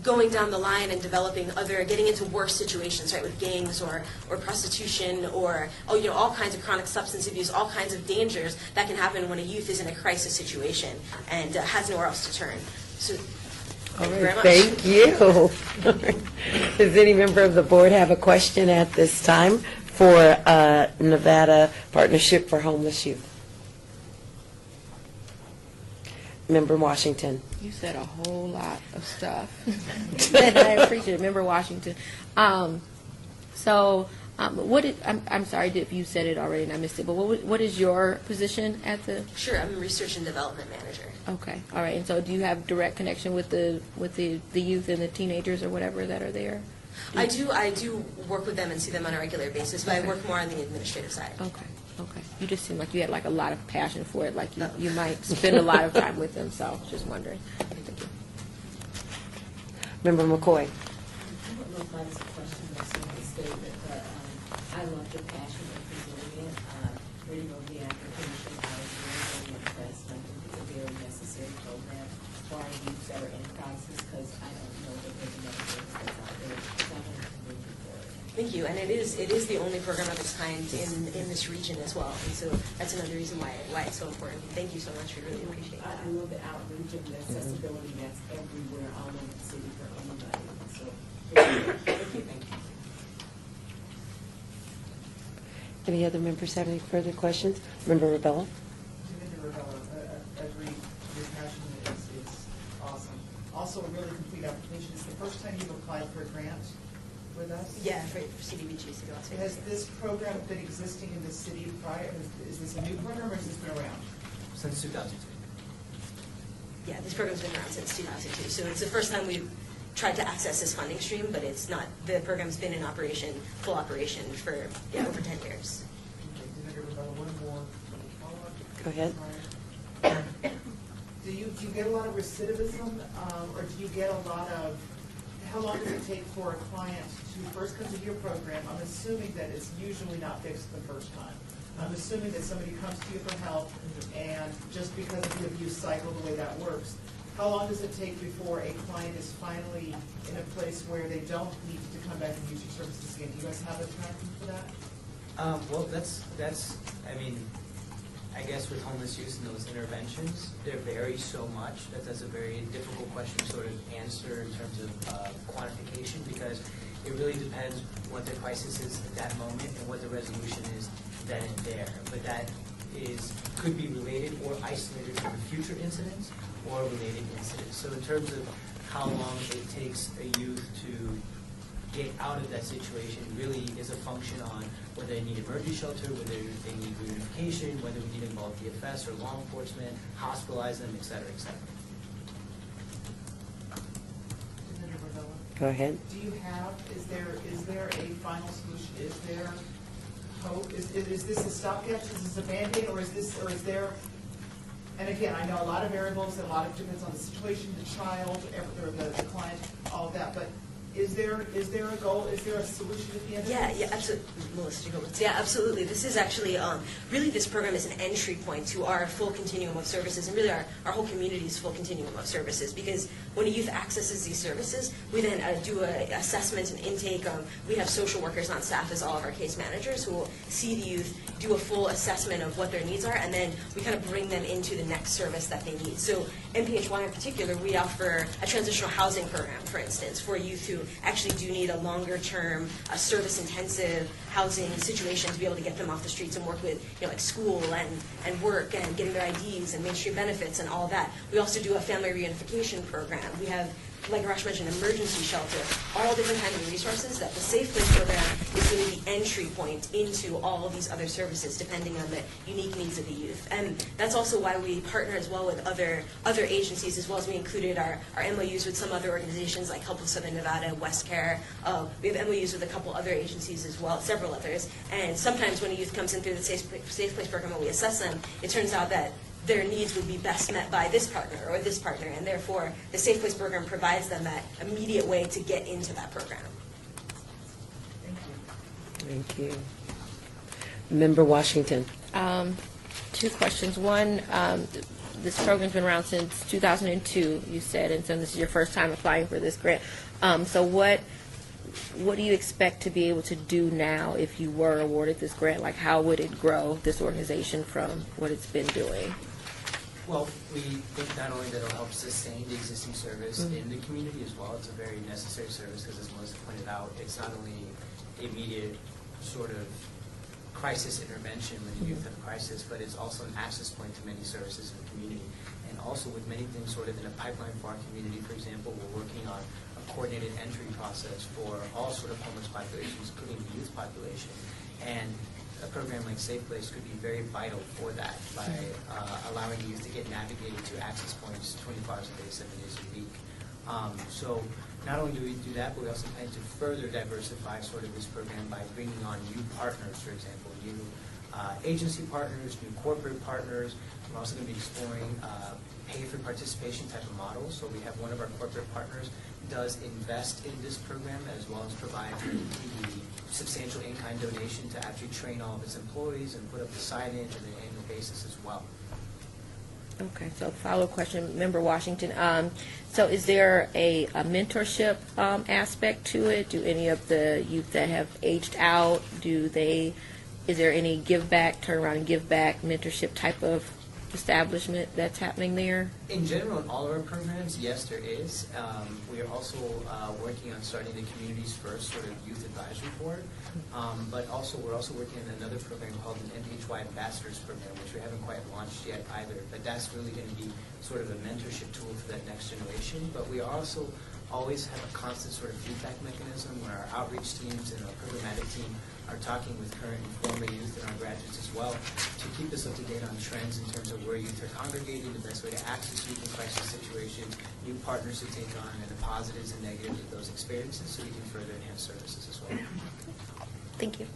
going down the line and getting into worse situations, right, with gangs or prostitution or all kinds of chronic substance abuse, all kinds of dangers that can happen when a youth is in a crisis situation and has nowhere else to turn. So, thank you very much. Thank you. Does any member of the board have a question at this time for Nevada Partnership for Homeless Youth? Member Washington. You said a whole lot of stuff, and I appreciate it. Member Washington. I'm sorry if you said it already and I missed it, but what is your position at the? Sure, I'm a Research and Development Manager. Okay, all right. And so, do you have direct connection with the youth and the teenagers or whatever that are there? I do work with them and see them on a regular basis, but I work more on the administrative side. Okay. You just seem like you had a lot of passion for it, like you might spend a lot of time with them, so just wondering. Thank you. Member McCoy. I don't know if that's a question or simply statement, but I love the passion of presenting it. Reading over the application, I was really impressed. I think it's a very necessary program. you. And it is the only program of its kind in this region as well. And so that's another reason why it's so important. Thank you so much. We really appreciate that. I love the outreach and the accessibility that's everywhere, all over the city for anybody. So, thank you. Any other members have any further questions? Member Rebella? Commander Rebella, agree, your passion is awesome. Also, a really complete application. It's the first time you've applied for a grant with us? Yeah, for CDBG, City Las Vegas. Has this program been existing in the city prior? Is this a new program or has this been around? Since 2002. Yeah, this program's been around since 2002. So it's the first time we've tried to access this funding stream, but it's not, the program's been in operation, full operation for, over 10 years. Okay, Commander Rebella, one more follow-up. Go ahead. Do you get a lot of recidivism, or do you get a lot of, how long does it take for a client to first come to your program? I'm assuming that it's usually not fixed the first time. I'm assuming that somebody comes to you for help, and just because of the abuse cycle, the way that works, how long does it take before a client is finally in a place where they don't need to come back and use your services again? Do you guys have a tracking for that? Well, that's, I mean, I guess with homeless youth and those interventions, they vary so much that that's a very difficult question to sort of answer in terms of quantification, because it really depends what the crisis is at that moment and what the resolution is then and there. But that could be related or isolated from future incidents or related incidents. So in terms of how long it takes a youth to get out of that situation really is a function on whether they need emergency shelter, whether they need reunification, whether we need to involve DFS or law enforcement, hospitalize them, et cetera, et cetera. Commander Rebella? Go ahead. Do you have, is there a final solution? Is there hope? Is this a stopgap? Is this a Band-Aid, or is there, and again, I know a lot of variables, and a lot of depends on the situation, the child, or the client, all of that, but is there a goal? Is there a solution at the end of this? Yeah, absolutely. Melissa, yeah, absolutely. This is actually, really this program is an entry point to our full continuum of services, and really our whole community's full continuum of services, because when a youth accesses these services, we then do an assessment and intake. We have social workers on staff as all of our case managers who will see the youth, do a full assessment of what their needs are, and then we kind of bring them into the next service that they need. So MPHY in particular, we offer a transitional housing program, for instance, for youth who actually do need a longer-term, service-intensive housing situation to be able to get them off the streets and work with, like school and work and getting their IDs and mainstream benefits and all that. We also do a family reunification program. We have, like Arash mentioned, emergency shelter, all different kinds of resources that the Safe Place program is really the entry point into all of these other services, depending on the unique needs of the youth. And that's also why we partner as well with other agencies, as well as we included our MOUs with some other organizations like Help of Southern Nevada, West Care. We have MOUs with a couple other agencies as well, several others. And sometimes when a youth comes in through the Safe Place program and we assess them, it turns out that their needs would be best met by this partner or this partner, and therefore the Safe Place program provides them that immediate way to get into that program. Thank you. Member Washington. 2 questions. One, this program's been around since 2002, you said, and so this is your first time applying for this grant. So what do you expect to be able to do now if you were awarded this grant? Like, how would it grow this organization from what it's been doing? Well, we think not only that it'll help sustain the existing service in the community as well, it's a very necessary service because, as Melissa pointed out, it's not only immediate sort of crisis intervention when the youth have a crisis, but it's also an access point to many services in the community. And also with many things sort of in a pipeline for our community, for example, we're working on a coordinated entry process for all sort of homeless populations, including the youth population. And a program like Safe Place could be very vital for that by allowing youth to get navigated to access points 24 hours a day, 7 days a week. So not only do we do that, but we also plan to further diversify sort of this program by bringing on new partners, for example, new agency partners, new corporate partners. We're also going to be exploring pay-for-participation type of models. So we have one of our corporate partners does invest in this program as well as provide the substantial in-kind donation to actually train all of its employees and put up the signage on an annual basis as well. Okay, so follow-up question, Member Washington. So is there a mentorship aspect to it? Do any of the youth that have aged out, is there any give back, turn around and give back mentorship type of establishment that's happening there? In general, in all of our programs, yes, there is. We are also working on starting the Communities First sort of youth advisory board. But also, we're also working on another program called an NHY Ambassadors Program, which we haven't quite launched yet either. But that's really going to be sort of a mentorship tool for that next generation. But we also always have a constant sort of feedback mechanism where our outreach teams and our programmatic team are talking with current and former youth and our graduates as well to keep us up to date on trends in terms of where youth are congregating, the best way to access youth in crisis situations, new partners to take on, and the positives and negatives of those experiences so we can further enhance services as well. Thank you.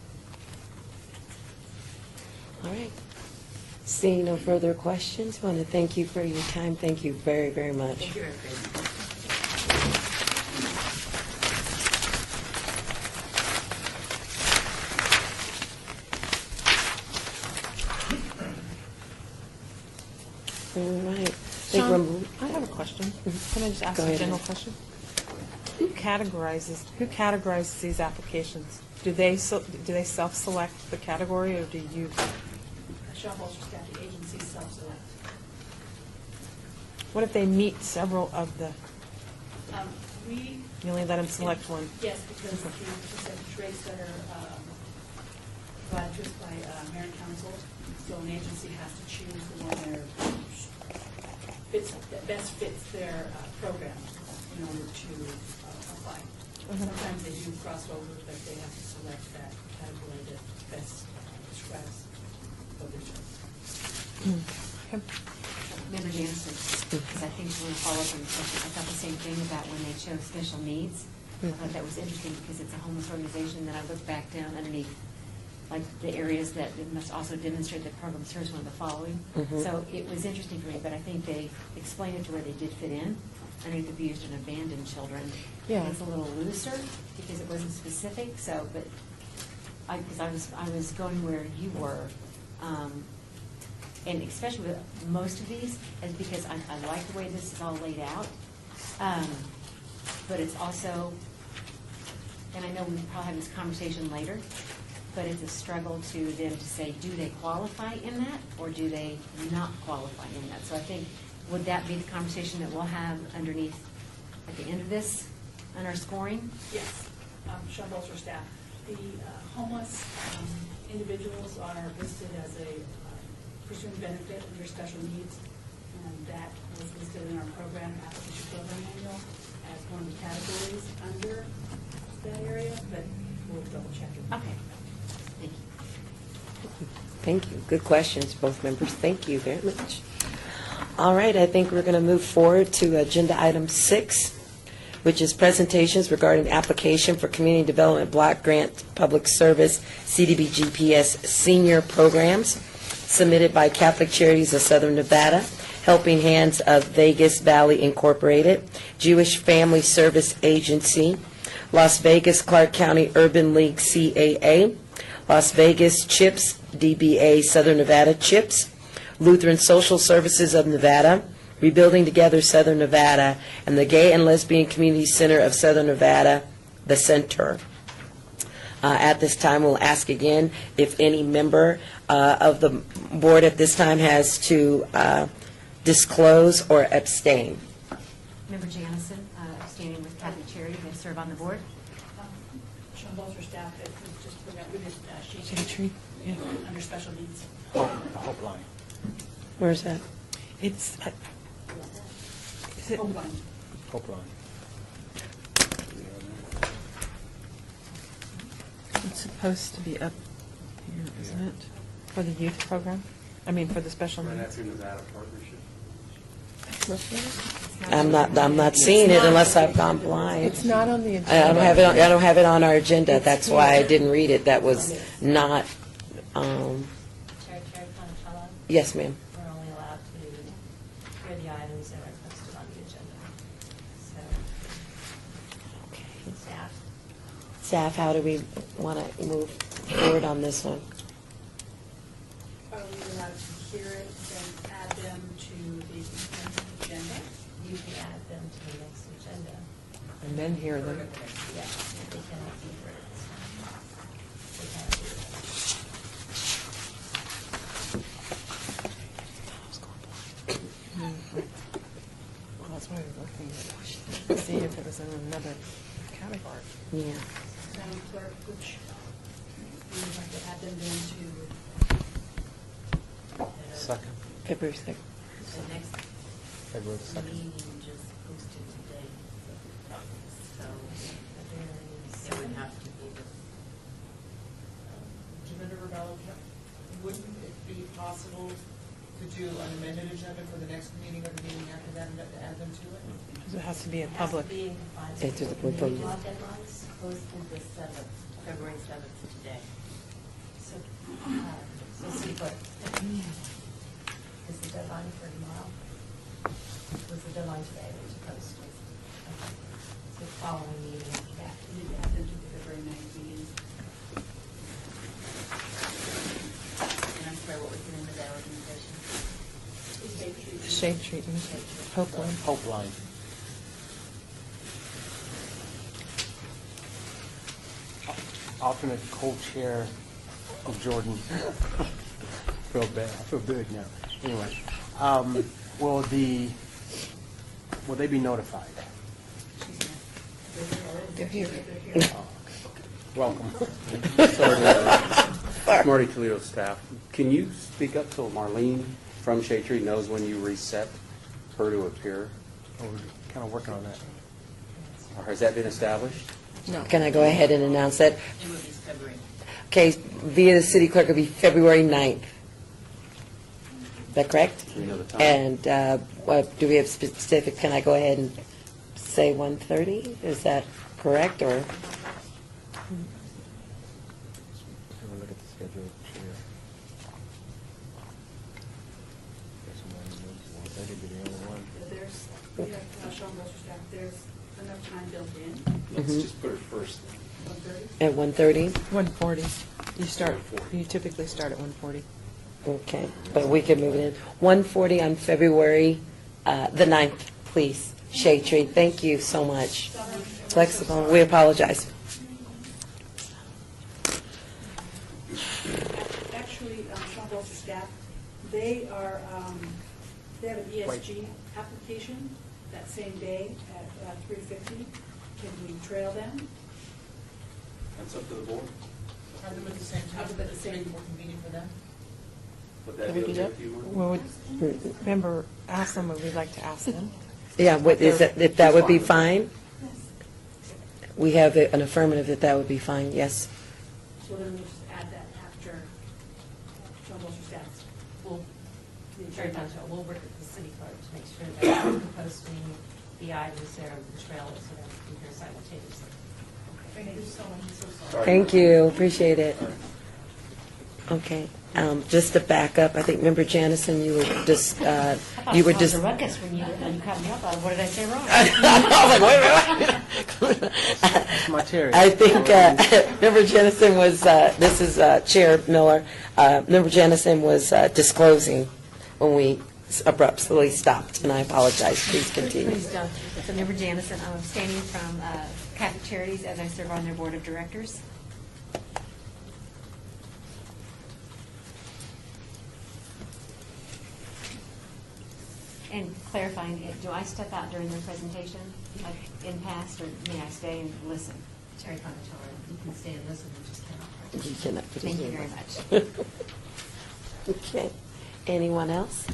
All right. Seeing no further questions, I want to thank you for your time. Thank you very, very much. Thank you, Eric. All right. Sean, I have a question. Can I just ask Go a ahead. general question? Who categorizes these applications? Do they self-select the category, or do you? Sean Bolster staff, the agency self-select. What if they meet several of the? We. You only let them select one. Yes, because the percentage rates that are provided to us by mayor and council, so an agency has to choose the one that best fits their program in order to apply. Sometimes they do cross over, but they have to select that category that best describes what they're doing. Member Jansen, because I think we're going to follow up on the question. I thought the same thing about when they chose special needs. I thought that was interesting because it's a homeless organization. Then I looked back down underneath, like the areas that it must also demonstrate that program serves one of the following. So it was interesting for me, but I think they explained it to where they did fit in underneath abused and abandoned children. Yeah. It's a little looser because it wasn't specific. So, but because I was going where you were. And especially with most of these, is because I like the way this is all laid out. But it's also, and I know we'll probably have this conversation later, but it's a struggle to them to say, do they qualify in that, or do they not qualify in that? So I think, would that be the conversation that we'll have underneath, at the end of this, on our scoring? Yes, Sean Bolster staff. The homeless individuals are listed as a pursuing benefit under special needs, and that was listed in our program, application program manual, as one of the categories under that area, but we'll double check it. Okay. Thank you. Thank you. Good questions, both members. Thank you very much. All right, I think we're going to move forward to agenda item 6, which is presentations regarding application for Community Development Block Grant Public Service CDBG-PS Senior Programs, submitted by Catholic Charities of Southern Nevada, Helping Hands of Vegas Valley Incorporated, Jewish Family Service Agency, Las Vegas Clark County Urban League CAA, Las Vegas CHIPS DBA Southern Nevada CHIPS, Lutheran Social Services of Nevada, Rebuilding Together Southern Nevada, and the Gay and Lesbian Community Center of Southern Nevada, the Center. At this time, we'll ask again if any member of the board at this time has to disclose or abstain. Member Janison, abstaining with Catholic Charity, they serve on the board. Sean Bolster staff, it was just with Shade Tree, yeah. under special needs. The Hope Line. Where's that? It's, is it, Hope Line. Hope Line. it's supposed to be up here, isn't it? For the youth program? I mean, for the special needs? That's in Nevada Partnership. I'm not seeing it unless I've gone blind. It's not on the I agenda. don't have it on our agenda. That's why I didn't read it. That was not, Chair Conchella, yes, ma'am. we're only allowed to hear the items that are posted on the agenda. So, staff, Staff, how do we want to move forward on this one? Are we allowed to hear it, then add them to the consent agenda. You can add them to the next agenda. And then hear them. Yeah, they cannot be heard. They cannot be heard. Well, that's why we're looking at, see if it was in another category. Yeah. Madam Clerk, which we would like to add them then to Second. February 2nd. The next February 2nd. meeting just posted today. So it would have to be the Commissioner Rivera, wouldn't it be possible to do an amended agenda for the next meeting or the meeting after that and to add them to it? Because it has to be in public. It's just a The proposal. law deadlines posted the 7th, February 7th today. So, City Clerk, is the deadline for tomorrow? Was the deadline today to post? Okay. So following meeting after that. we need to add them to the February 9th meeting. And I'm sorry, what was the name of that organization? Shade treatment, Hope Line. Hope Line. Alternate co-chair of Jordan. Feel bad. I feel good now. Anyway, will they be notified? They're here. Welcome. Marty Toledo staff. Can you speak up so Marlene from Shade Tree knows when you reset her to appear? Oh, we're kind of working on that. Or has that been established? No. Can I go ahead and announce that? It will be February. Okay, via the city clerk, it'll be February 9th. Is that correct? Do we know the time? And what, do we have specific, can I go ahead and say 1:30? Is that correct, or? Have a look at the schedule. There's, we have Sean Gross staff, there's enough time built in. Let's Mhm. just put her first. 1:30? At 1:30? 1:40. You typically start at 1:40. Okay, but we can move it in. 1:40 on February the 9th, please. Shade Tree, thank you so much. Flexible, we apologize. Actually, Sean Gross staff, they are, they have an ESG application that same day at 3:50. Can we trail them? That's up to the board. Are them at the same time? Have them at the same- Make it more convenient for them? Would that Can be we do okay that? with you, Marty? Well, remember, ask them what we'd like to ask them. Yeah, what is that, if that would be fine? We have an affirmative that that would be fine, yes. So then we'll just add that after Sean Gross staff. We'll, very much, we'll work with the city clerk to make sure that we're posting the items there, the trail, so that we can hear simultaneously. Thank you so much. I'm so sorry. Thank you, appreciate it. Okay, just to back up, I think, Member Janison, you were just, you were just. Ruckus when you cut me off. What did I say wrong? That's my Terry. I think Member Jennison was, this is Chair Miller, Member Jennison was disclosing when we abruptly stopped, and I apologize. Please continue. Please don't. So Member Janison, I'm abstaining from Catholic Charities as I serve on their board of directors. And clarifying, do I step out during their presentation, like in past, or may I stay and listen? Terry Conatore, you can stay and listen, you just cannot. You cannot put Thank it you in. very much. Okay. Anyone else?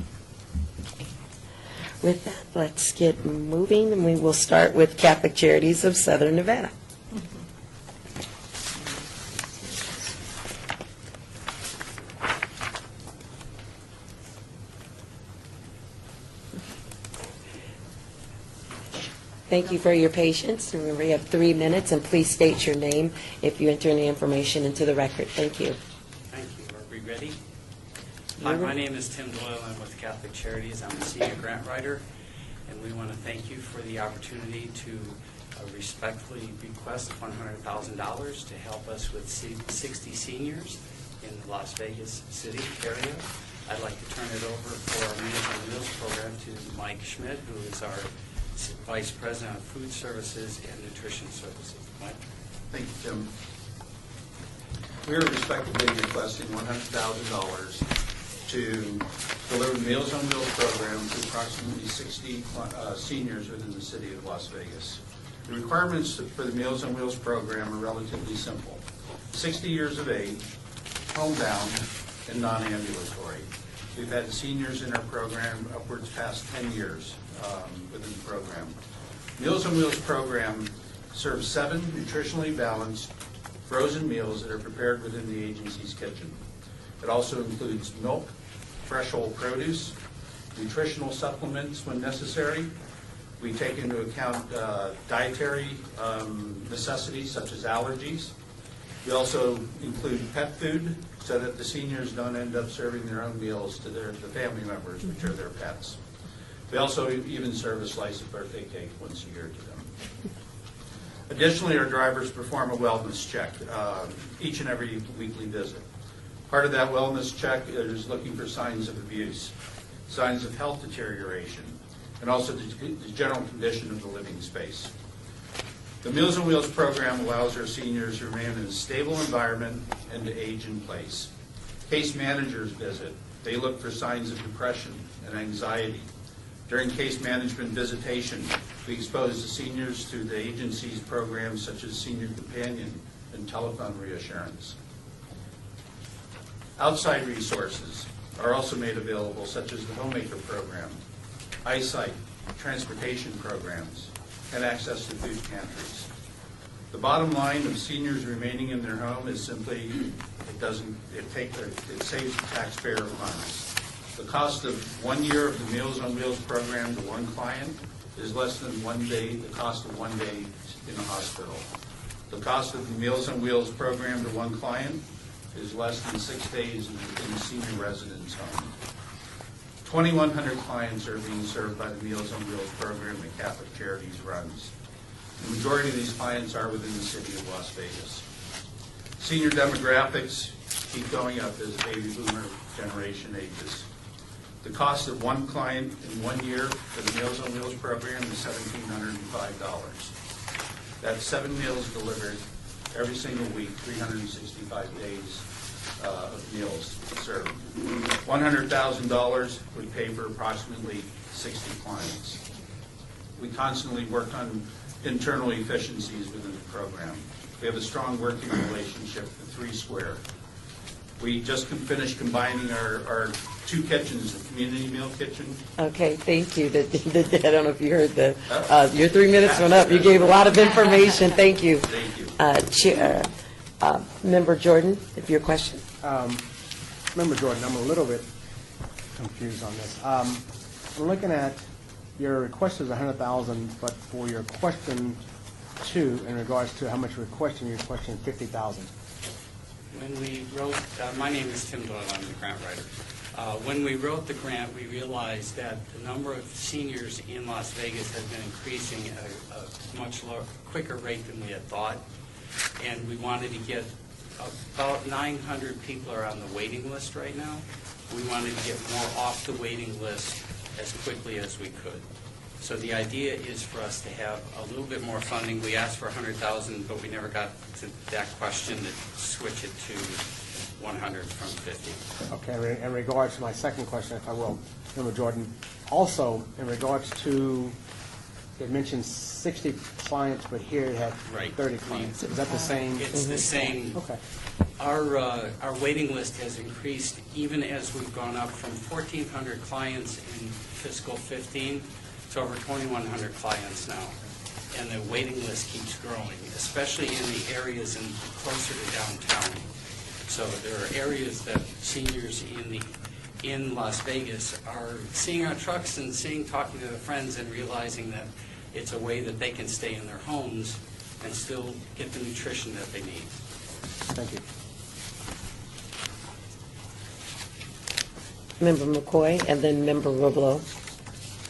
With that, let's get moving, and we will start with Catholic Charities of Southern Nevada. Thank you for your patience. Remember, you have 3 minutes, and please state your name if you enter any information into the record. Thank you. Thank you. Are we ready? Hi, my name is Tim Doyle. I'm with Catholic Charities. I'm a senior grant writer, and we want to thank you for the opportunity to respectfully request $100,000 to help us with 60 seniors in the Las Vegas city area. I'd like to turn it over for our Meals on Wheels program to Mike Schmidt, who is our Vice President of Food Services and Nutrition Services. Mike? Thank you, Tim. We are respectively requesting $100,000 to deliver the Meals on Wheels program to approximately 60 seniors within the city of Las Vegas. The requirements for the Meals on Wheels program are relatively simple. 60 years of age, homebound, and non-ambulatory. We've had seniors in our program upwards past 10 years within the program. Meals on Wheels program serves 7 nutritionally balanced frozen meals that are prepared within the agency's kitchen. It also includes milk, fresh whole produce, nutritional supplements when necessary. We take into account dietary necessities such as allergies. We also include pet food so that the seniors don't end up serving their own meals to the family members, which are their pets. We also even serve a slice of birthday cake once a year to them. Additionally, our drivers perform a wellness check each and every weekly visit. Part of that wellness check is looking for signs of abuse, signs of health deterioration, and also the general condition of the living space. The Meals on Wheels program allows our seniors to remain in a stable environment and to age in place. Case managers visit. They look for signs of depression and anxiety. During case management visitation, we expose the seniors to the agency's programs such as Senior Companion and Telephone Reassurance. Outside resources are also made available, such as the Homemaker Program, eyesight, transportation programs, and access to food pantries. The bottom line of seniors remaining in their home is simply it saves the taxpayer funds. The cost of 1 year of the Meals on Wheels program to one client is less than the cost of 1 day in a hospital. The cost of the Meals on Wheels program to one client is less than 6 days in a senior residence home. 2,100 clients are being served by the Meals on Wheels program that Catholic Charities runs. The majority of these clients are within the city of Las Vegas. Senior demographics keep going up as the baby boomer generation ages. The cost of one client in 1 year for the Meals on Wheels program is $1,705. That's 7 meals delivered every single week, 365 days of meals served. $100,000 would pay for approximately 60 clients. We constantly work on internal efficiencies within the program. We have a strong working relationship with 3 Square. We just finished combining our 2 kitchens, the community meal kitchen. Okay, thank you. I don't know if you heard your 3 minutes went up. You gave a lot of information. Thank you. Thank you. Member Jordan, if your question. Member Jordan, I'm a little bit confused on this. I'm looking at your request is $100,000, but for your question 2, in regards to how much you're requesting $50,000. When we wrote, my name is Tim Doyle, I'm the grant writer. When we wrote the grant, we realized that the number of seniors in Las Vegas has been increasing at a much quicker rate than we had thought. And we wanted to get about 900 people are on the waiting list right now. We wanted to get more off the waiting list as quickly as we could. So the idea is for us to have a little bit more funding. We asked for $100,000, but we never got to that question to switch it to 100 from 50. Okay, in regards to my second question, if I will, Member Jordan, also in regards to, it mentioned 60 clients, but here it had 30 clients. Is that the same? It's the same. Okay. Our waiting list has increased even as we've gone up from 1,400 clients in fiscal 15 to over 2,100 clients now. And the waiting list keeps growing, especially in the areas closer to downtown. So there are areas that seniors in Las Vegas are seeing our trucks and talking to their friends and realizing that it's a way that they can stay in their homes and still get the nutrition that they need. Thank you. Member McCoy, and then Member Roblo.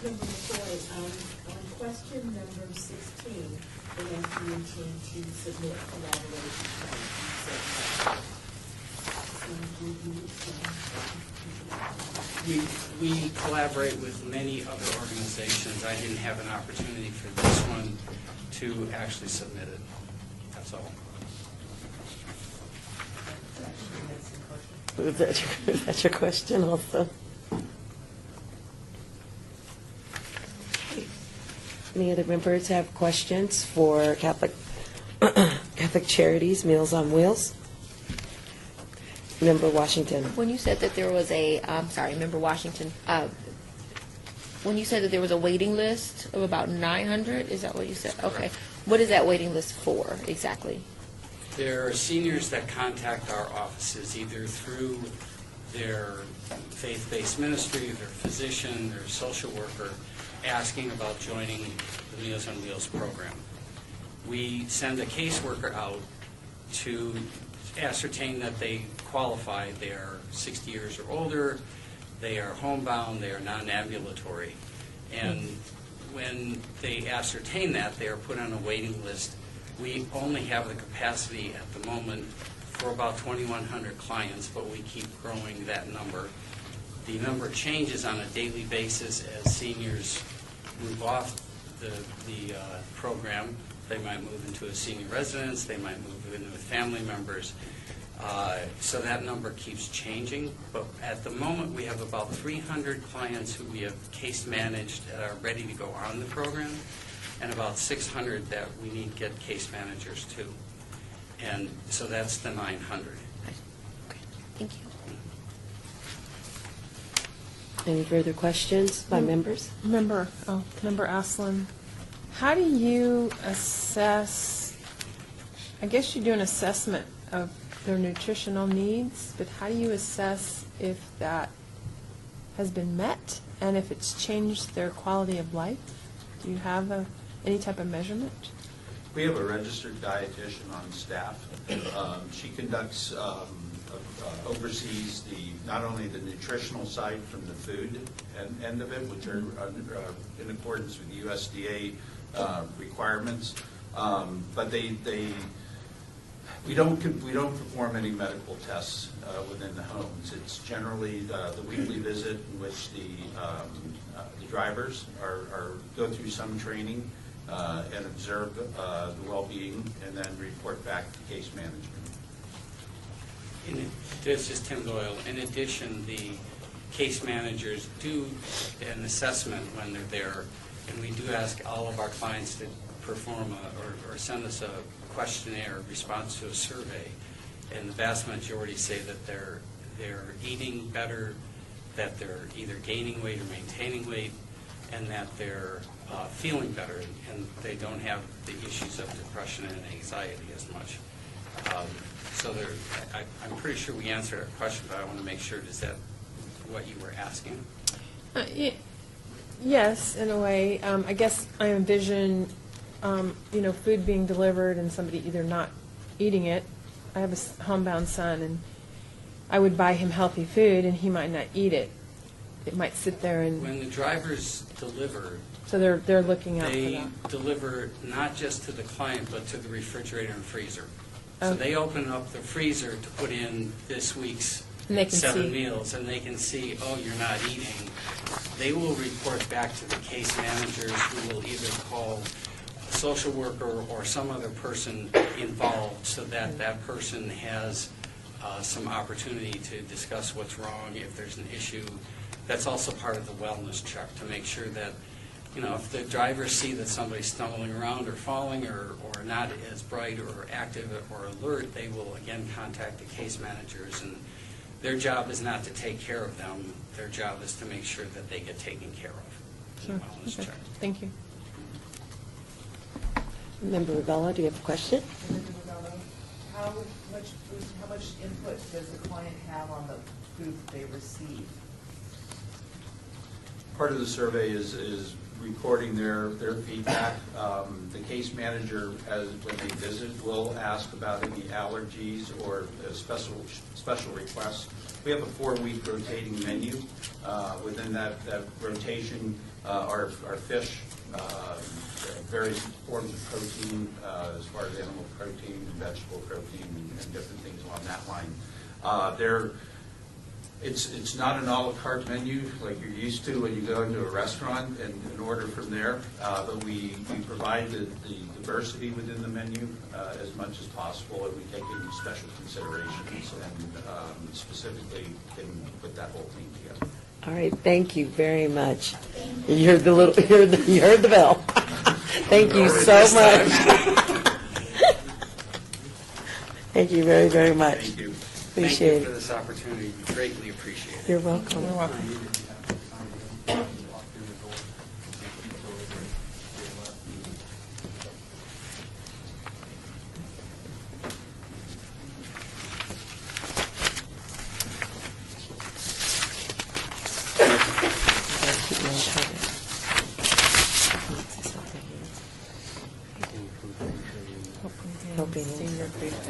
Member McCoy, on question number 16, they asked you to submit collaboration plans. So, We collaborate with many other organizations. I didn't have an opportunity for this one to actually submit it. That's all. Is that your question also? Any other members have questions for Catholic Charities, Meals on Wheels? Member Washington. When you said that there was a, Member Washington, when you said that there was a waiting list of about 900, is that what you said? Okay. What is that waiting list for exactly? There are seniors that contact our offices either through their faith-based ministry, their physician, their social worker, asking about joining the Meals on Wheels program. We send a caseworker out to ascertain that they qualify. They are 60 years or older, they are homebound, they are non-ambulatory. And when they ascertain that, they are put on a waiting list. We only have the capacity at the moment for about 2,100 clients, but we keep growing that number. The number changes on a daily basis as seniors move off the program. They might move into a senior residence, they might move in with family members. So that number keeps changing, but at the moment we have about 300 clients who we have case managed that are ready to go on the program, and about 600 that we need to get case managers to. And so that's the 900. Okay, thank you. Any further questions by members? Member Aslan, how do you assess, I guess you do an assessment of their nutritional needs, but how do you assess if that has been met and if it's changed their quality of life? Do you have any type of measurement? We have a registered dietitian on staff. She conducts, oversees not only the nutritional side from the food end of it, which are in accordance with USDA requirements, but we don't perform any medical tests within the homes. It's generally the weekly visit in which the drivers go through some training and observe the well-being, and then report back to case management. This is Tim Doyle. In addition, the case managers do an assessment when they're there, and we do ask all of our clients to perform or send us a questionnaire response to a survey, and the vast majority say that they're eating better, that they're either gaining weight or maintaining weight, and that they're feeling better, and they don't have the issues of depression and anxiety as much. So I'm pretty sure we answered our question, but I want to make sure, is that what you were asking? Yes, in a way. I guess I envision, food being delivered and somebody either not eating it. I have a homebound son, and I would buy him healthy food, and he might not eat it. It might sit there and... When the drivers deliver... So they're looking out for that. They deliver not just to the client, but to the refrigerator and freezer. So Okay. they open up the freezer to put in this week's And they can 7 see. meals, and they can see, oh, you're not eating. They will report back to the case managers, who will either call a social worker or some other person involved, so that that person has some opportunity to discuss what's wrong, if there's an issue. That's also part of the wellness check, to make sure that, if the drivers see that somebody's stumbling around or falling or not as bright or active or alert, they will again contact the case managers, and their job is not to take care of them. Their job is to make sure that they get taken care of. Sure. Wellness Okay. check. Thank you. Member Rivella, do you have a question? How much input does the client have on the food that they receive? Part of the survey is recording their feedback. The case manager, when they visit, will ask about any allergies or special requests. We have a 4-week rotating menu. Within that rotation are fish, various forms of protein, as far as animal protein and vegetable protein and different things along that line. It's not an à la carte menu like you're used to when you go into a restaurant and order from there, but we provide the diversity within the menu as much as possible, and we take into special considerations and specifically can put that whole thing together. All right, thank you very much. You heard you heard the bell. Thank you so much. Thank you very, very much. Thank you. Appreciate Thank you for it. this opportunity. We greatly appreciate it. You're welcome. You're welcome.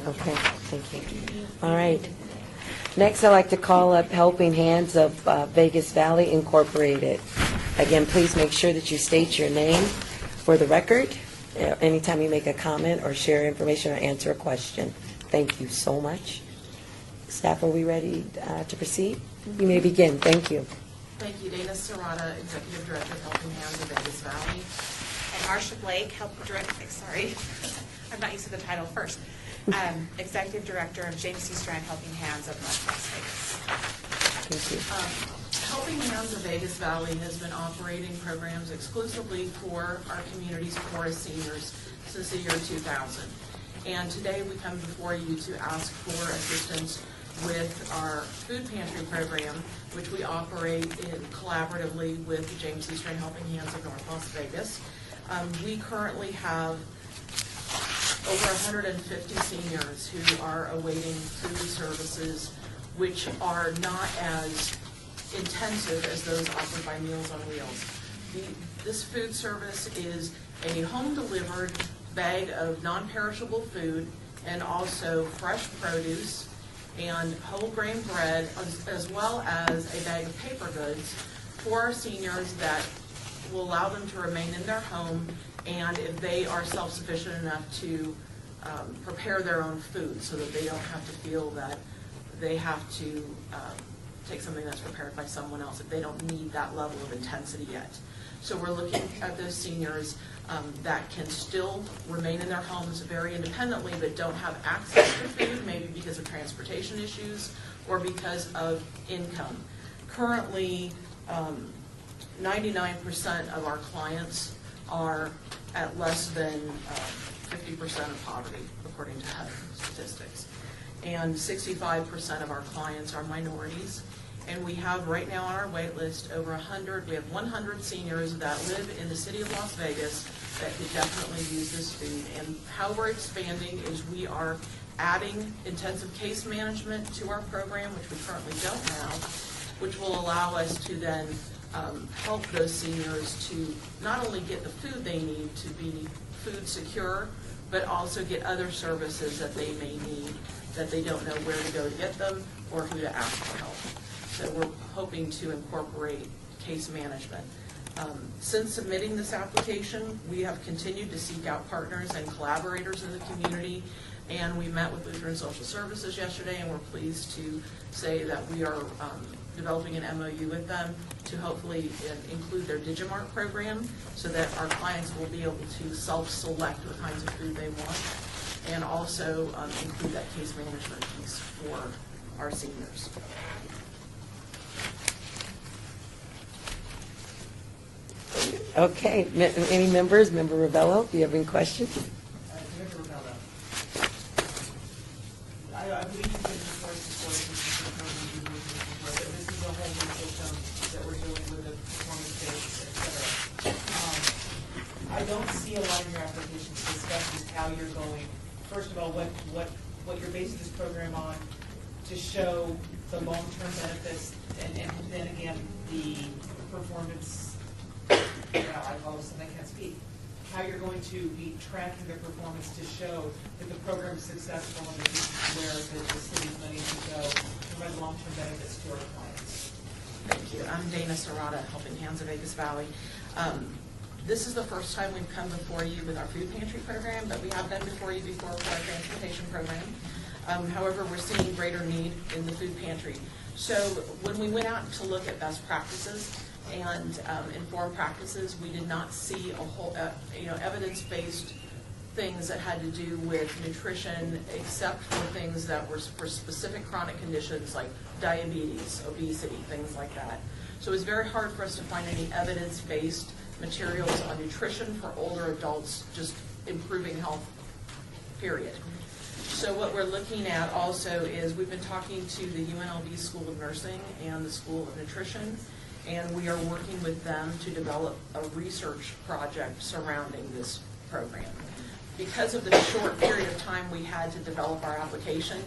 Okay, thank you. All right. Next, I'd like to call up Helping Hands of Vegas Valley Incorporated. Again, please make sure that you state your name for the record anytime you make a comment or share information or answer a question. Thank you so much. Staff, are we ready to proceed? You may begin. Thank you. Thank you. Dana Serrata, Executive Director of Helping Hands of Vegas Valley. And Marsha Blake, I'm not used to the title first. Executive Director of James C. Strand Helping Hands of North Las Vegas. Thank you. Helping Hands of Vegas Valley has been operating programs exclusively for our community's poorest seniors since the year 2000. And today we come before you to ask for assistance with our food pantry program, which we operate collaboratively with the James C. Strand Helping Hands of North Las Vegas. We currently have over 150 seniors who are awaiting food services which are not as intensive as those offered by Meals on Wheels. This food service is a home-delivered bag of non-perishable food and also fresh produce and whole grain bread, as well as a bag of paper goods for our seniors that will allow them to remain in their home, and if they are self-sufficient enough to prepare their own food so that they don't have to feel that they have to take something that's prepared by someone else, if they don't need that level of intensity yet. So we're looking at those seniors that can still remain in their homes very independently but don't have access to food, maybe because of transportation issues or because of income. Currently, 99% of our clients are at less than 50% of poverty, according to HUD statistics. And 65% of our clients are minorities. And we have right now on our wait list over 100, we have 100 seniors that live in the city of Las Vegas that could definitely use this food. And how we're expanding is we are adding intensive case management to our program, which we currently don't have, which will allow us to then help those seniors to not only get the food they need to be food secure, but also get other services that they may need that they don't know where to go to get them or who to ask for help. So we're hoping to incorporate case management. Since submitting this application, we have continued to seek out partners and collaborators in the community, and we met with Lutheran Social Services yesterday, and we're pleased to say that we are developing an MOU with them to hopefully include their Digimart program so that our clients will be able to self-select what kinds of food they want, and also include that case management piece for our seniors. Okay, any members? Member Ravello, do you have any questions? Director Ravello. I believe you've been before that this is a whole new system that we're doing with the performance-based, et cetera. I don't see a lot in your application to discuss is how you're going, first of all, what you're basing this program on to show the long-term benefits, and then again, the performance, I follow something I can't speak, how you're going to be tracking their performance to show that the program is successful and this is where the city's money can go to provide long-term benefits to our clients. Thank you. I'm Dana Serrata, Helping Hands of Vegas Valley. This is the first time we've come before you with our food pantry program, but we have been before you before for our transportation program. However, we're seeing greater need in the food pantry. So when we went out to look at best practices and informed practices, we did not see a whole, evidence-based things that had to do with nutrition, except for things that were for specific chronic conditions like diabetes, obesity, things like that. So it was very hard for us to find any evidence-based materials on nutrition for older adults, just improving health, period. So what we're looking at also is we've been talking to the UNLV School of Nursing and the School of Nutrition, and we are working with them to develop a research project surrounding this program. Because of the short period of time we had to develop our application,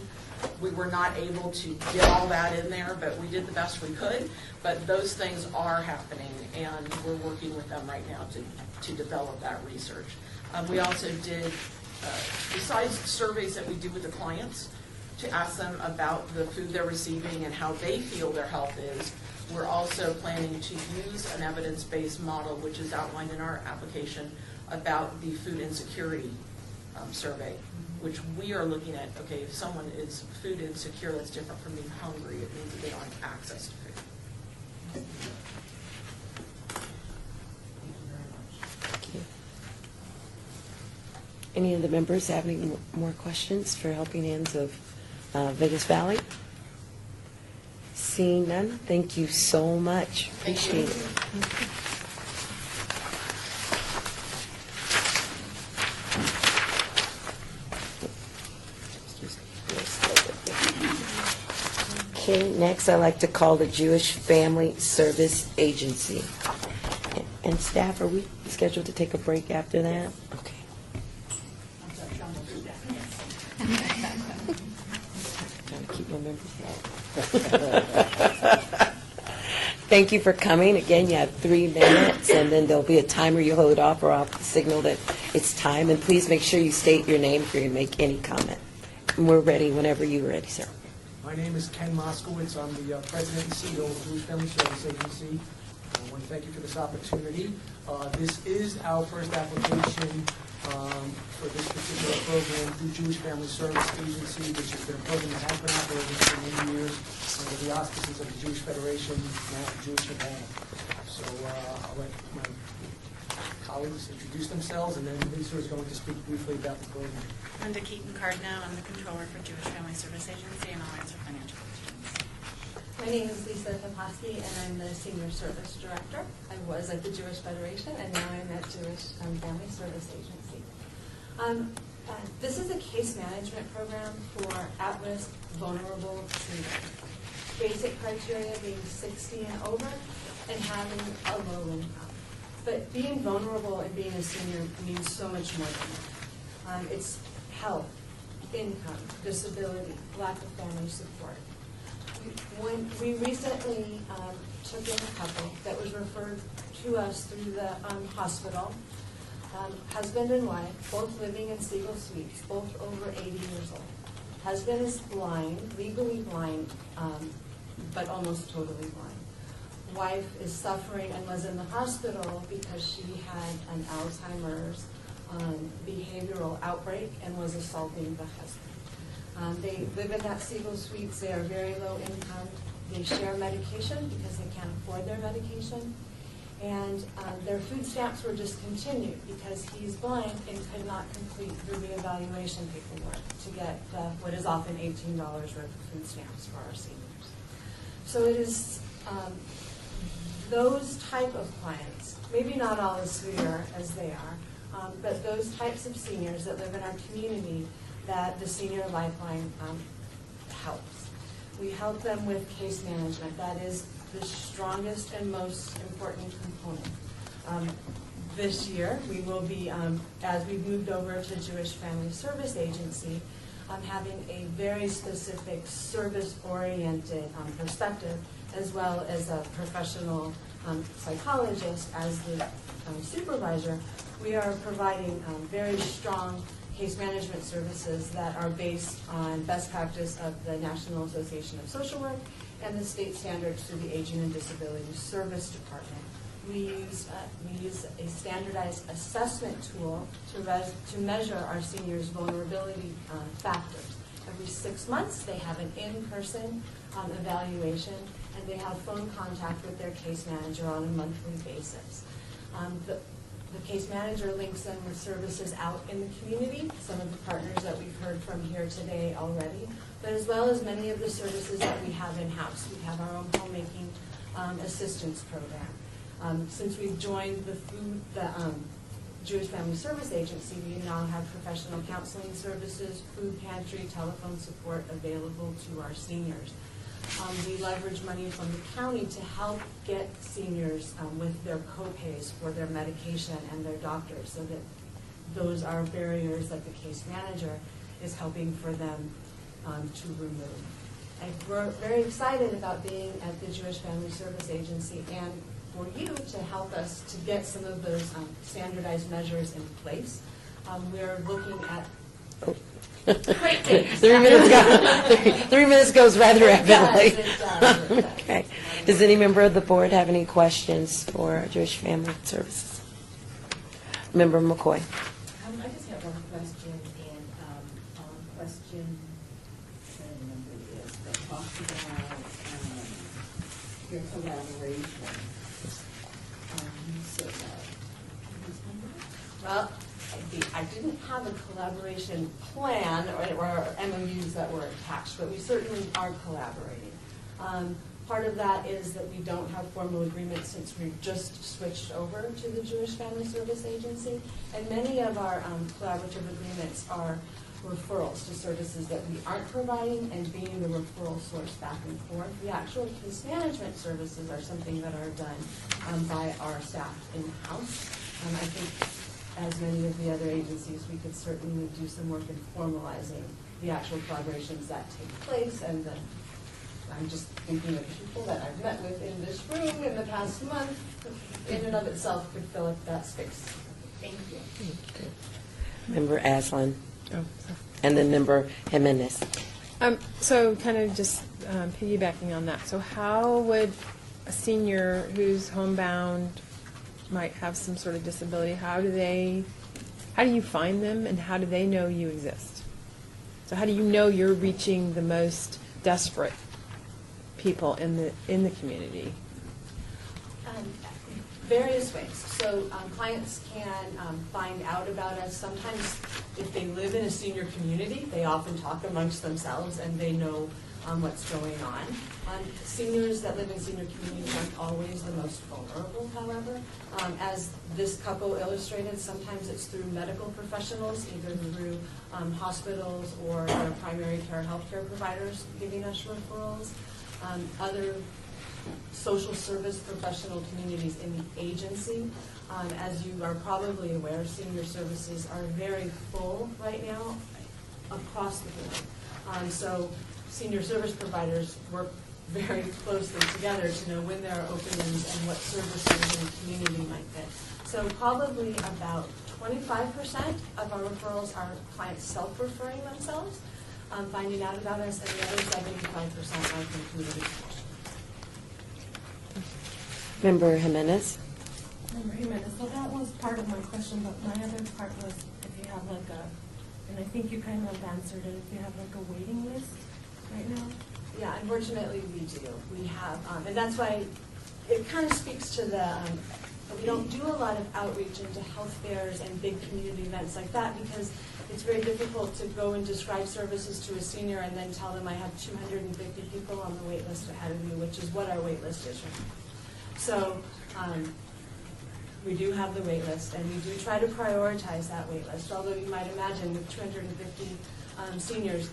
we were not able to get all that in there, but we did the best we could. But those things are happening, and we're working with them right now to develop that research. We also did, besides surveys that we do with the clients, to ask them about the food they're receiving and how they feel their health is, we're also planning to use an evidence-based model, which is outlined in our application, about the food insecurity survey, which we are looking at, okay, if someone is food insecure, that's different from being hungry. It means that they don't have access to food. Thank you. Any of the members have any more questions for Helping Hands of Vegas Valley? Seeing none, thank you so much. Appreciate it. Okay, next I'd like to call the Jewish Family Service Agency. And staff, are we scheduled to take a break after that? Okay. Trying to keep my members happy. Thank you for coming. Again, you have 3 minutes, and then there'll be a timer you hold off, or I'll signal that it's time. And please make sure you state your name if you're going to make any comment. And we're ready whenever you're ready, sir. My name is Ken Moskowitz. I'm the president and CEO of Jewish Family Service Agency. I want to thank you for this opportunity. This is our first application for this particular program through Jewish Family Service Agency, which has been a program that has been operating for many years under the auspices of the Jewish Federation, now Jewish Atlanta. So I'll let my colleagues introduce themselves, and then Lisa is going to speak briefly about the program. Linda Keaton-Cardno, I'm the controller for Jewish Family Service Agency, and I'll answer financial questions. My name is Lisa Topofsky, and I'm the Senior Service Director. I was at the Jewish Federation, and now I'm at Jewish Family Service Agency. This is a case management program for at-risk, vulnerable seniors. Basic criteria being 60 and over and having a low income. But being vulnerable and being a senior means so much more than that. It's health, income, disability, lack of family support. We recently took in a couple that was referred to us through the hospital, husband and wife, both living in Siegel Suites, both over 80 years old. Husband is blind, legally blind, but almost totally blind. Wife is suffering and was in the hospital because she had an Alzheimer's behavioral outbreak and was assaulting the husband. They live in that Siegel Suites. They are very low income. They share medication because they can't afford their medication. And their food stamps were discontinued because he's blind and could not complete the reevaluation paperwork to get what is often $18 worth of food stamps for our seniors. So it is those type of clients, maybe not all as severe as they are, but those types of seniors that live in our community that the Senior Lifeline helps. We help them with case management. That is the strongest and most important component. This year, we will be, as we've moved over to Jewish Family Service Agency, having a very specific service-oriented perspective, as well as a professional psychologist as the supervisor. We are providing very strong case management services that are based on best practice of the National Association of Social Work and the state standards through the Aging and Disability Service Department. We use a standardized assessment tool to measure our seniors' vulnerability factors. And every 6 months. They have an in-person evaluation, and they have phone contact with their case manager on a monthly basis. The case manager links them with services out in the community, some of the partners that we've heard from here today already, but as well as many of the services that we have in-house. We have our own homemaking assistance program. Since we've joined the Jewish Family Service Agency, we now have professional counseling services, food pantry, telephone support available to our seniors. We leverage money from the county to help get seniors with their co-pays for their medication and their doctors, so that those are barriers that the case manager is helping for them to remove. And we're very excited about being at the Jewish Family Service Agency and for you to help us to get some of those standardized measures in place. We're looking at 3 minutes 3 minutes goes rather rapidly. It does. Okay. Does any member of the board have any questions for Jewish Family Services? Member McCoy. I just have one question, and on question, I don't remember this, that talks about your collaboration. So, Well, I didn't have a collaboration plan or MOUs that were attached, but we certainly are collaborating. Part of that is that we don't have formal agreements since we've just switched over to the Jewish Family Service Agency, and many of our collaborative agreements are referrals to services that we aren't providing and being the referral source back and forth. The actual case management services are something that are done by our staff in-house. I think, as many of the other agencies, we could certainly do some work in formalizing the actual collaborations that take place, and I'm just thinking of people that I've met with in this room in the past month, in and of itself could fill up that space. Thank you. Member Aslan. Oh, sorry. And then Member Jimenez. So kind of just piggybacking on that, so how would a senior who's homebound, might have some sort of disability, how do you find them, and how do they know you exist? So how do you know you're reaching the most desperate people in the community? Various ways. So clients can find out about us. Sometimes if they live in a senior community, they often talk amongst themselves and they know what's going on. Seniors that live in senior communities aren't always the most vulnerable, however. As this couple illustrated, sometimes it's through medical professionals, either through hospitals or their primary care healthcare providers giving us referrals. Other social service professional communities in the agency. As you are probably aware, senior services are very full right now across the board. So senior service providers work very closely together to know when there are openings and what services in the community might fit. So probably about 25% of our referrals are clients self-referring themselves, finding out about us, and the other 75% are from community connections. Member Jimenez. Member Jimenez, so that was part of my question, but my other part was if you have like and I think you kind of answered it, if you have like a waiting list right now? Yeah, unfortunately we do. We have, and that's why it kind of speaks to the, we don't do a lot of outreach into health fairs and big community events like that because it's very difficult to go and describe services to a senior and then tell them I have 250 people on the wait list ahead of you, which is what our wait list is right now. So we do have the wait list, and we do try to prioritize that wait list, although you might imagine with 250 seniors,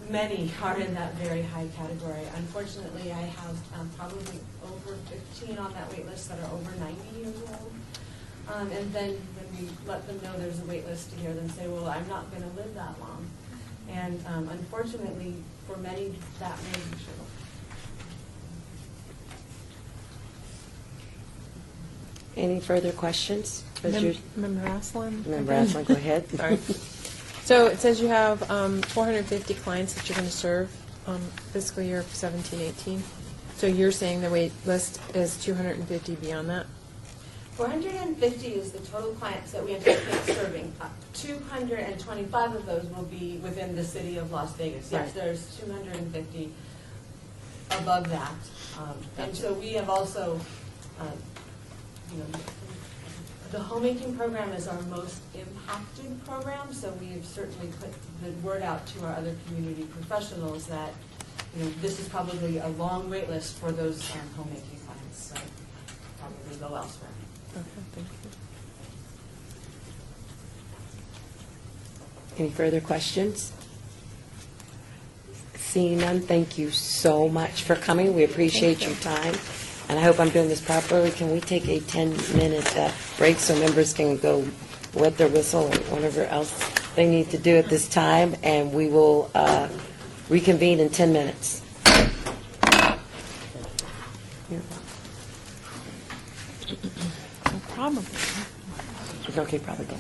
many are in that very high category. Unfortunately, I have probably over 15 on that wait list that are over 90 years old. And then when we let them know there's a wait list, to hear them say, well, I'm not going to live that long. And unfortunately, for many, that may be true. Any further questions? Member Aslan? Member Aslan, go ahead. Sorry. So it says you have 450 clients that you're going to serve fiscal year 17-18. So you're saying the wait list is 250 beyond that? 450 is the total clients that we anticipate serving. 225 of those will be within the city of Las Vegas. Yes, Right. there's 250 above that. And so we have also, the homemaking program is our most impacted program, so we have certainly put the word out to our other community professionals that, this is probably a long wait list for those homemaking clients, so probably go elsewhere. Okay, thank you. Any further questions? Seeing none, thank you so much for coming. We appreciate your time, and I hope I'm doing this properly. Can we take a 10-minute break so members can go wet their whistle or whatever else they need to do at this time, and we will reconvene in 10 minutes. Probably. Okay, probably go.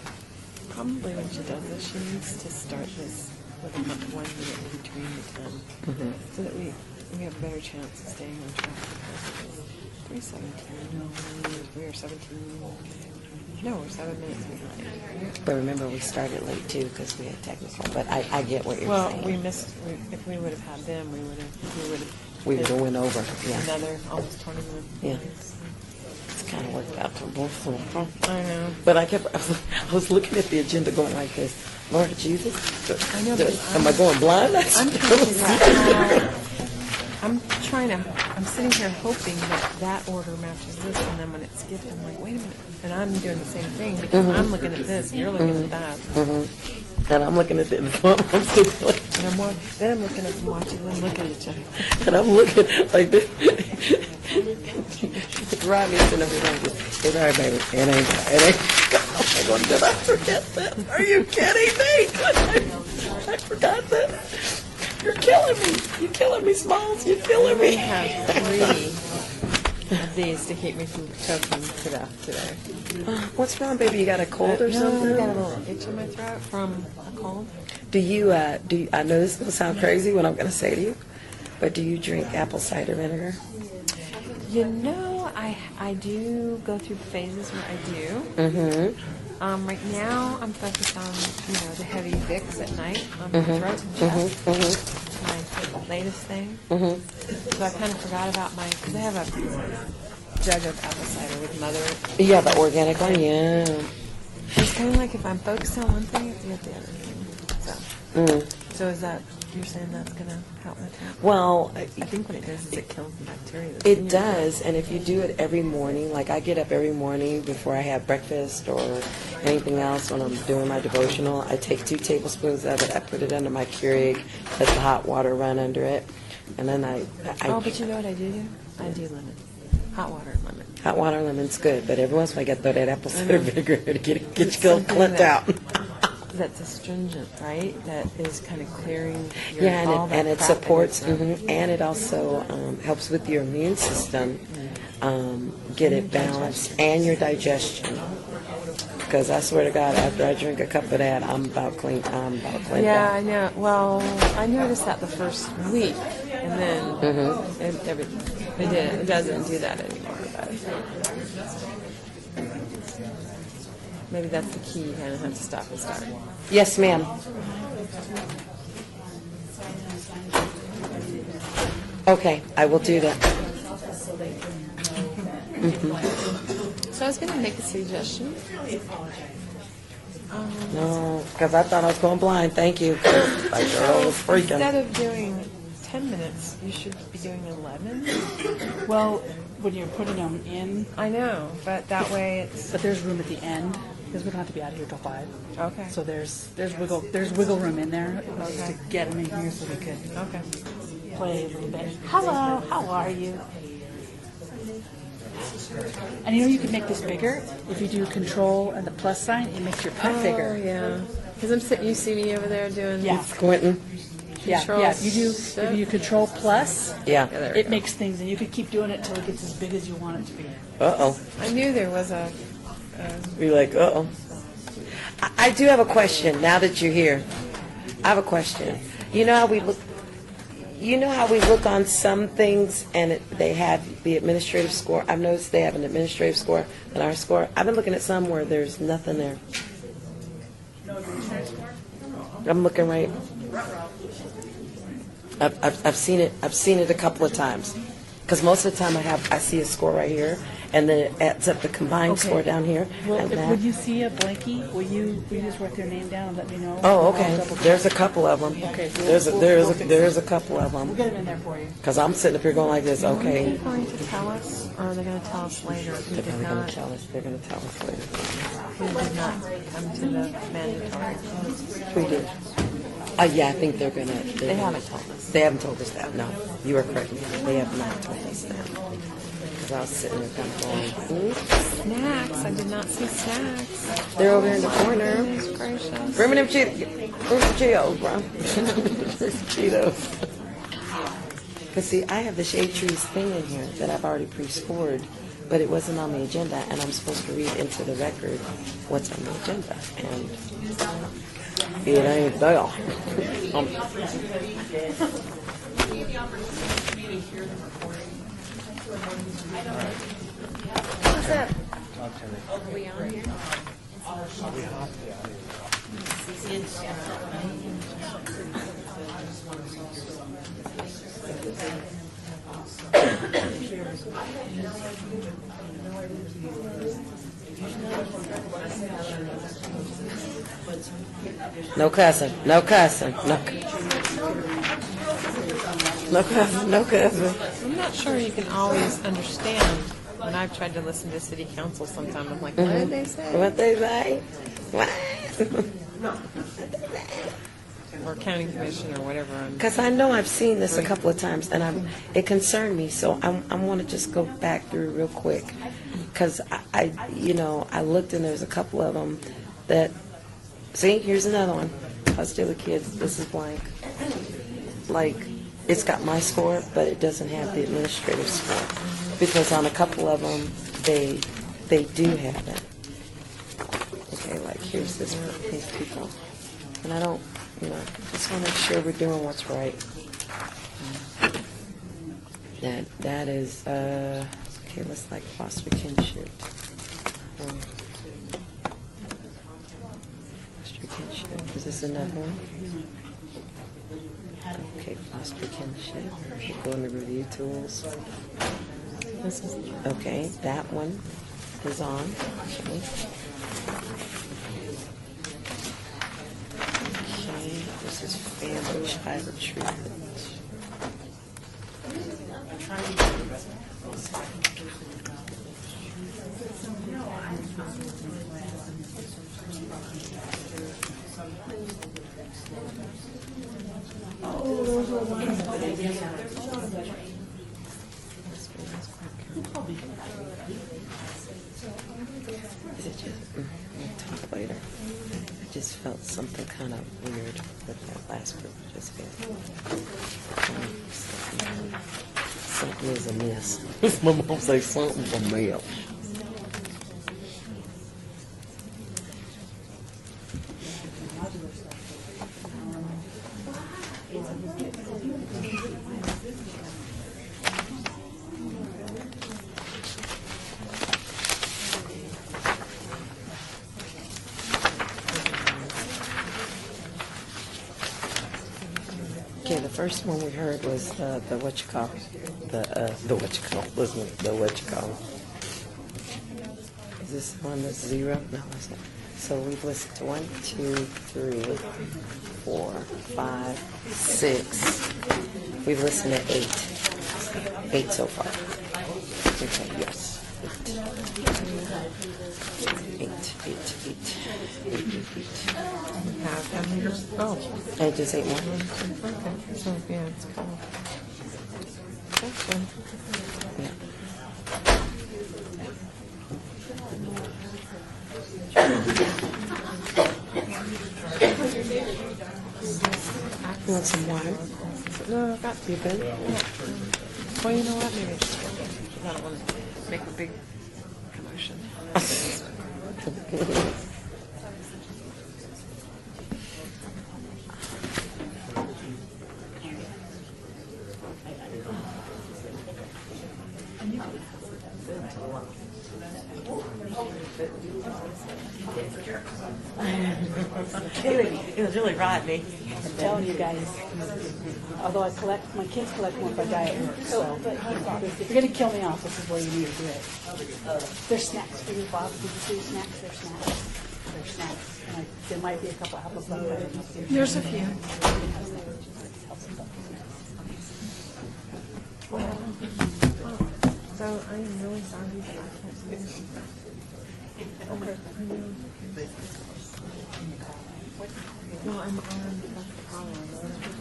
Probably when she does this, she needs to start this with a 1 minute in between the 10, so that we have a better chance of staying on track. 3:17. No, we are 17. No, we're 7 minutes behind. But remember, we started late too because we had technical. But I get what you're saying. Well, we missed. If we would have had them, we would have went over. Yeah. Another almost 20 minutes. Yeah. It's kind of worked out for both of them. I know. But I was looking at the agenda going like this. Lord Jesus, I know, but am I going blind? I'm sitting here hoping that order matches this, and then when it's skipped, I'm like, wait a minute. And I'm doing the same thing because I'm looking at this, and you're looking at that. And I'm looking at this. And then I'm looking at them watching them look at each other. And I'm looking like this. Rodney's and everything. It's all right, baby. It ain't. I'm going, did I forget that? Are you kidding me? I forgot that. You're killing me. You're killing me, Smalls. You're killing me. I have 3 of these to keep me from choking to death today. What's wrong, baby? You got a cold or something? I got a little itch in my throat from a cold. Do you, I know this is going to sound crazy what I'm going to say to you, but do you drink apple cider vinegar? I do go through phases where I do. Right now, I'm focused on, the heavy Vicks at night on my throat and chest. My latest thing. So I kind of forgot about because I have a jug of apple cider with Mother. Yeah, the organic one, yeah. It's kind of like if I'm focused on one thing, it's get the other thing. So is that, you're saying that's going to help my throat? Well, I think what it does is it kills the bacteria. It does, and if you do it every morning, like I get up every morning before I have breakfast or anything else when I'm doing my devotional, I take 2 tablespoons of it, I put it under my Keurig, let the hot water run under it, and then I but you know what I do? I do lemon. Hot water and lemon. Hot water and lemon's good, but every once in a while I got to throw that apple cider vinegar to get your clipped out. That's astringent, right? That is kind of clearing your, Yeah, and it supports, and it also helps with your immune system, get it balanced, and your digestion. Because I swear to God, after I drink a cup of that, I'm about clean. Yeah, out. I know. Well, I noticed that the first week, and then it doesn't do that anymore. But maybe that's the key. You kind of have to stop and start. Yes, ma'am. Okay, I will do that. So I was going to make a suggestion. No, because I thought I was going blind. Thank you. My girl was freaking. Instead of doing 10 minutes, you should be doing 11. Well, when you're putting them in. I know, but that way it's. But there's room at the end, because we don't have to be out of here till 5. Okay. So there's wiggle room in there to get them in here so we could play a little bit. Hello, how are you? And you can make this bigger. If you do control and the plus sign, it makes your pet bigger. Oh, yeah. Because I'm sitting, you see me over there doing. Yeah. Squinting. Yeah, you do. If you control plus, it makes things, and you could keep doing it till it gets as big as you want it to be. Uh-oh. I knew there was a. You're like, uh-oh. I do have a question now that you're here. I have a question. You know how we look. you know how we look on some things and they have the administrative score? I've noticed they have an administrative score and our score. I've been looking at some where there's nothing there. I'm looking right. I've seen it. I've seen it a couple of times. Because most of the time I see a score right here, and then it adds up the combined Okay. score down here. Well, and that. would you see a blankie? Will you just write their name down and let me know? Oh, I'll okay. double check. There's a couple of them. Okay. There's a couple of We'll them. get them in there for you. Because I'm sitting up here going like this. Are Okay. they going to tell us, or are they going to tell us later? Who They're did going to not, tell us. They're going to tell us later. who did not come to the mandatory? We did. Yeah, I think they're going to. They haven't told us. They haven't told us that. No, you are correct. They have not told us that. Because I was sitting there kind of going, oops. Snacks, I did not see snacks. They're over here in the corner. Goodness gracious. Bring me them Cheetos, bro. Cheetos. Because see, I have the Shade Trees thing in here that I've already pre-scored, but it wasn't on the agenda, and I'm supposed to read into the record what's on the agenda, and it ain't there. What's up? Are we on here? No cussing, no cussing, no cussing, no cussing. I'm not sure you can always understand. When I've tried to listen to city council sometime, I'm like, what did they say? What they say? What? Or county commission or whatever. Because I know I've seen this a couple of times, and it concerned me, so I want to just go back through real quick. Because I looked and there's a couple of them that, see, here's another one. Us the kids, this is blank. Like, it's got my score, but it doesn't have the administrative score. Because on a couple of them, they do have it. Okay, like, here's this for these people. And I don't, just want to make sure we're doing what's right. That is, okay, let's like foster kinship. Foster kinship, is this another one? Okay, foster kinship, go into review tools. Okay, that one is on. Okay. Okay, this is family child treatment. Is it just, we'll talk later. I just felt something kind of weird with that last group. Just felt something is amiss. My mom say something's amiss. Okay, the first one we heard was the what you call, the what you call, listen, the what you call. Is this one that's 0? No, it's not. So we've listened to 1, 2, 3, 4, 5, 6. We've listened to 8. 8 so far. Okay, yes. 8. How many? Oh. And just 8 more. Okay, so, yeah, it's cool. That's good. Yeah. You want some water? No, I've got You good? Yeah. Well, you know what? Maybe I should go get it. I don't want to make a big commotion. It was really Rodney. I'm telling you guys, although my kids collect more by diet, so if you're gonna kill me off, this is where you need to do it. There's snacks for you, Bob. Did you see the snacks? There's snacks. There's snacks. And there might be a couple apples left. But I didn't see. There's a few. So I am really sorry that I can't see this. Okay. No, I'm on the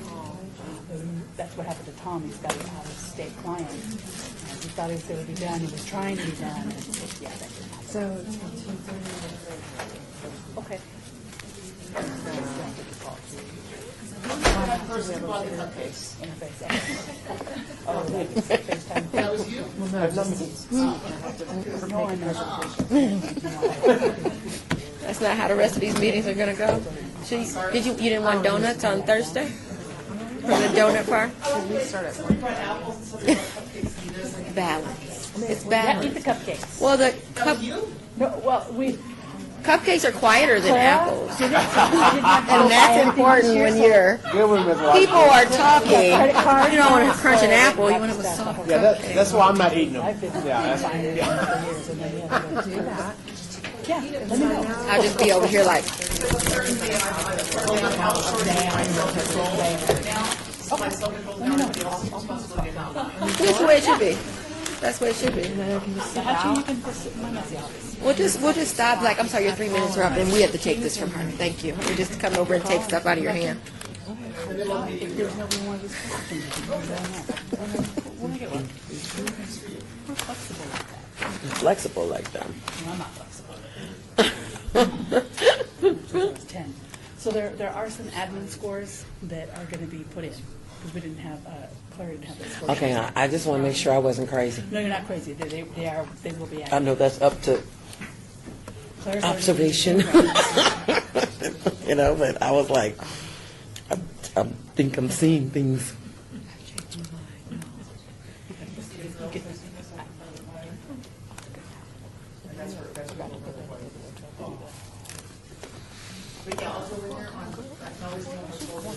call. That's what happened to Tom. He's got an out-of-state client. And he thought he was going to be done. He was trying to be done. And yeah, that didn't happen. So it's 2:30. Okay. That was you? Well, no, That's not how the rest of these meetings are gonna go. So you didn't want donuts on Thursday? For the donut part? We start at Balance. It's Yeah, eat the balance. cupcakes. Well, the No, well, cupcakes are quieter than apples. And And that's important when you're, Good one, Ms. Watson. people are talking. You don't want to crunch an apple, you want it with soft Yeah, cupcake. that's why I'm not eating them. I've been Yeah, finding it for years, and then you have to do that. Yeah, let me know. I'll just be over here like, that's the way it should be. That's the way it should be. Actually, you can just sit in my messy office. We'll just stop, like, I'm sorry, your 3 minutes are up, and we have to take this from her. Thank you. We just come over and take stuff out of your hand. If there's no one of these questions, you can go down there. We'll make it work. We're flexible like that. Flexible like that. No, I'm not flexible. It's 10. So there are some admin scores that are going to be put in, because we didn't have, Claire didn't have that score. Okay, I just want to make sure I wasn't crazy. No, you're not crazy. They will be added. I know that's up to Claire's already- observation. You know, but I was like, I think I'm seeing things. But yeah, also when you're on, I can always come with full my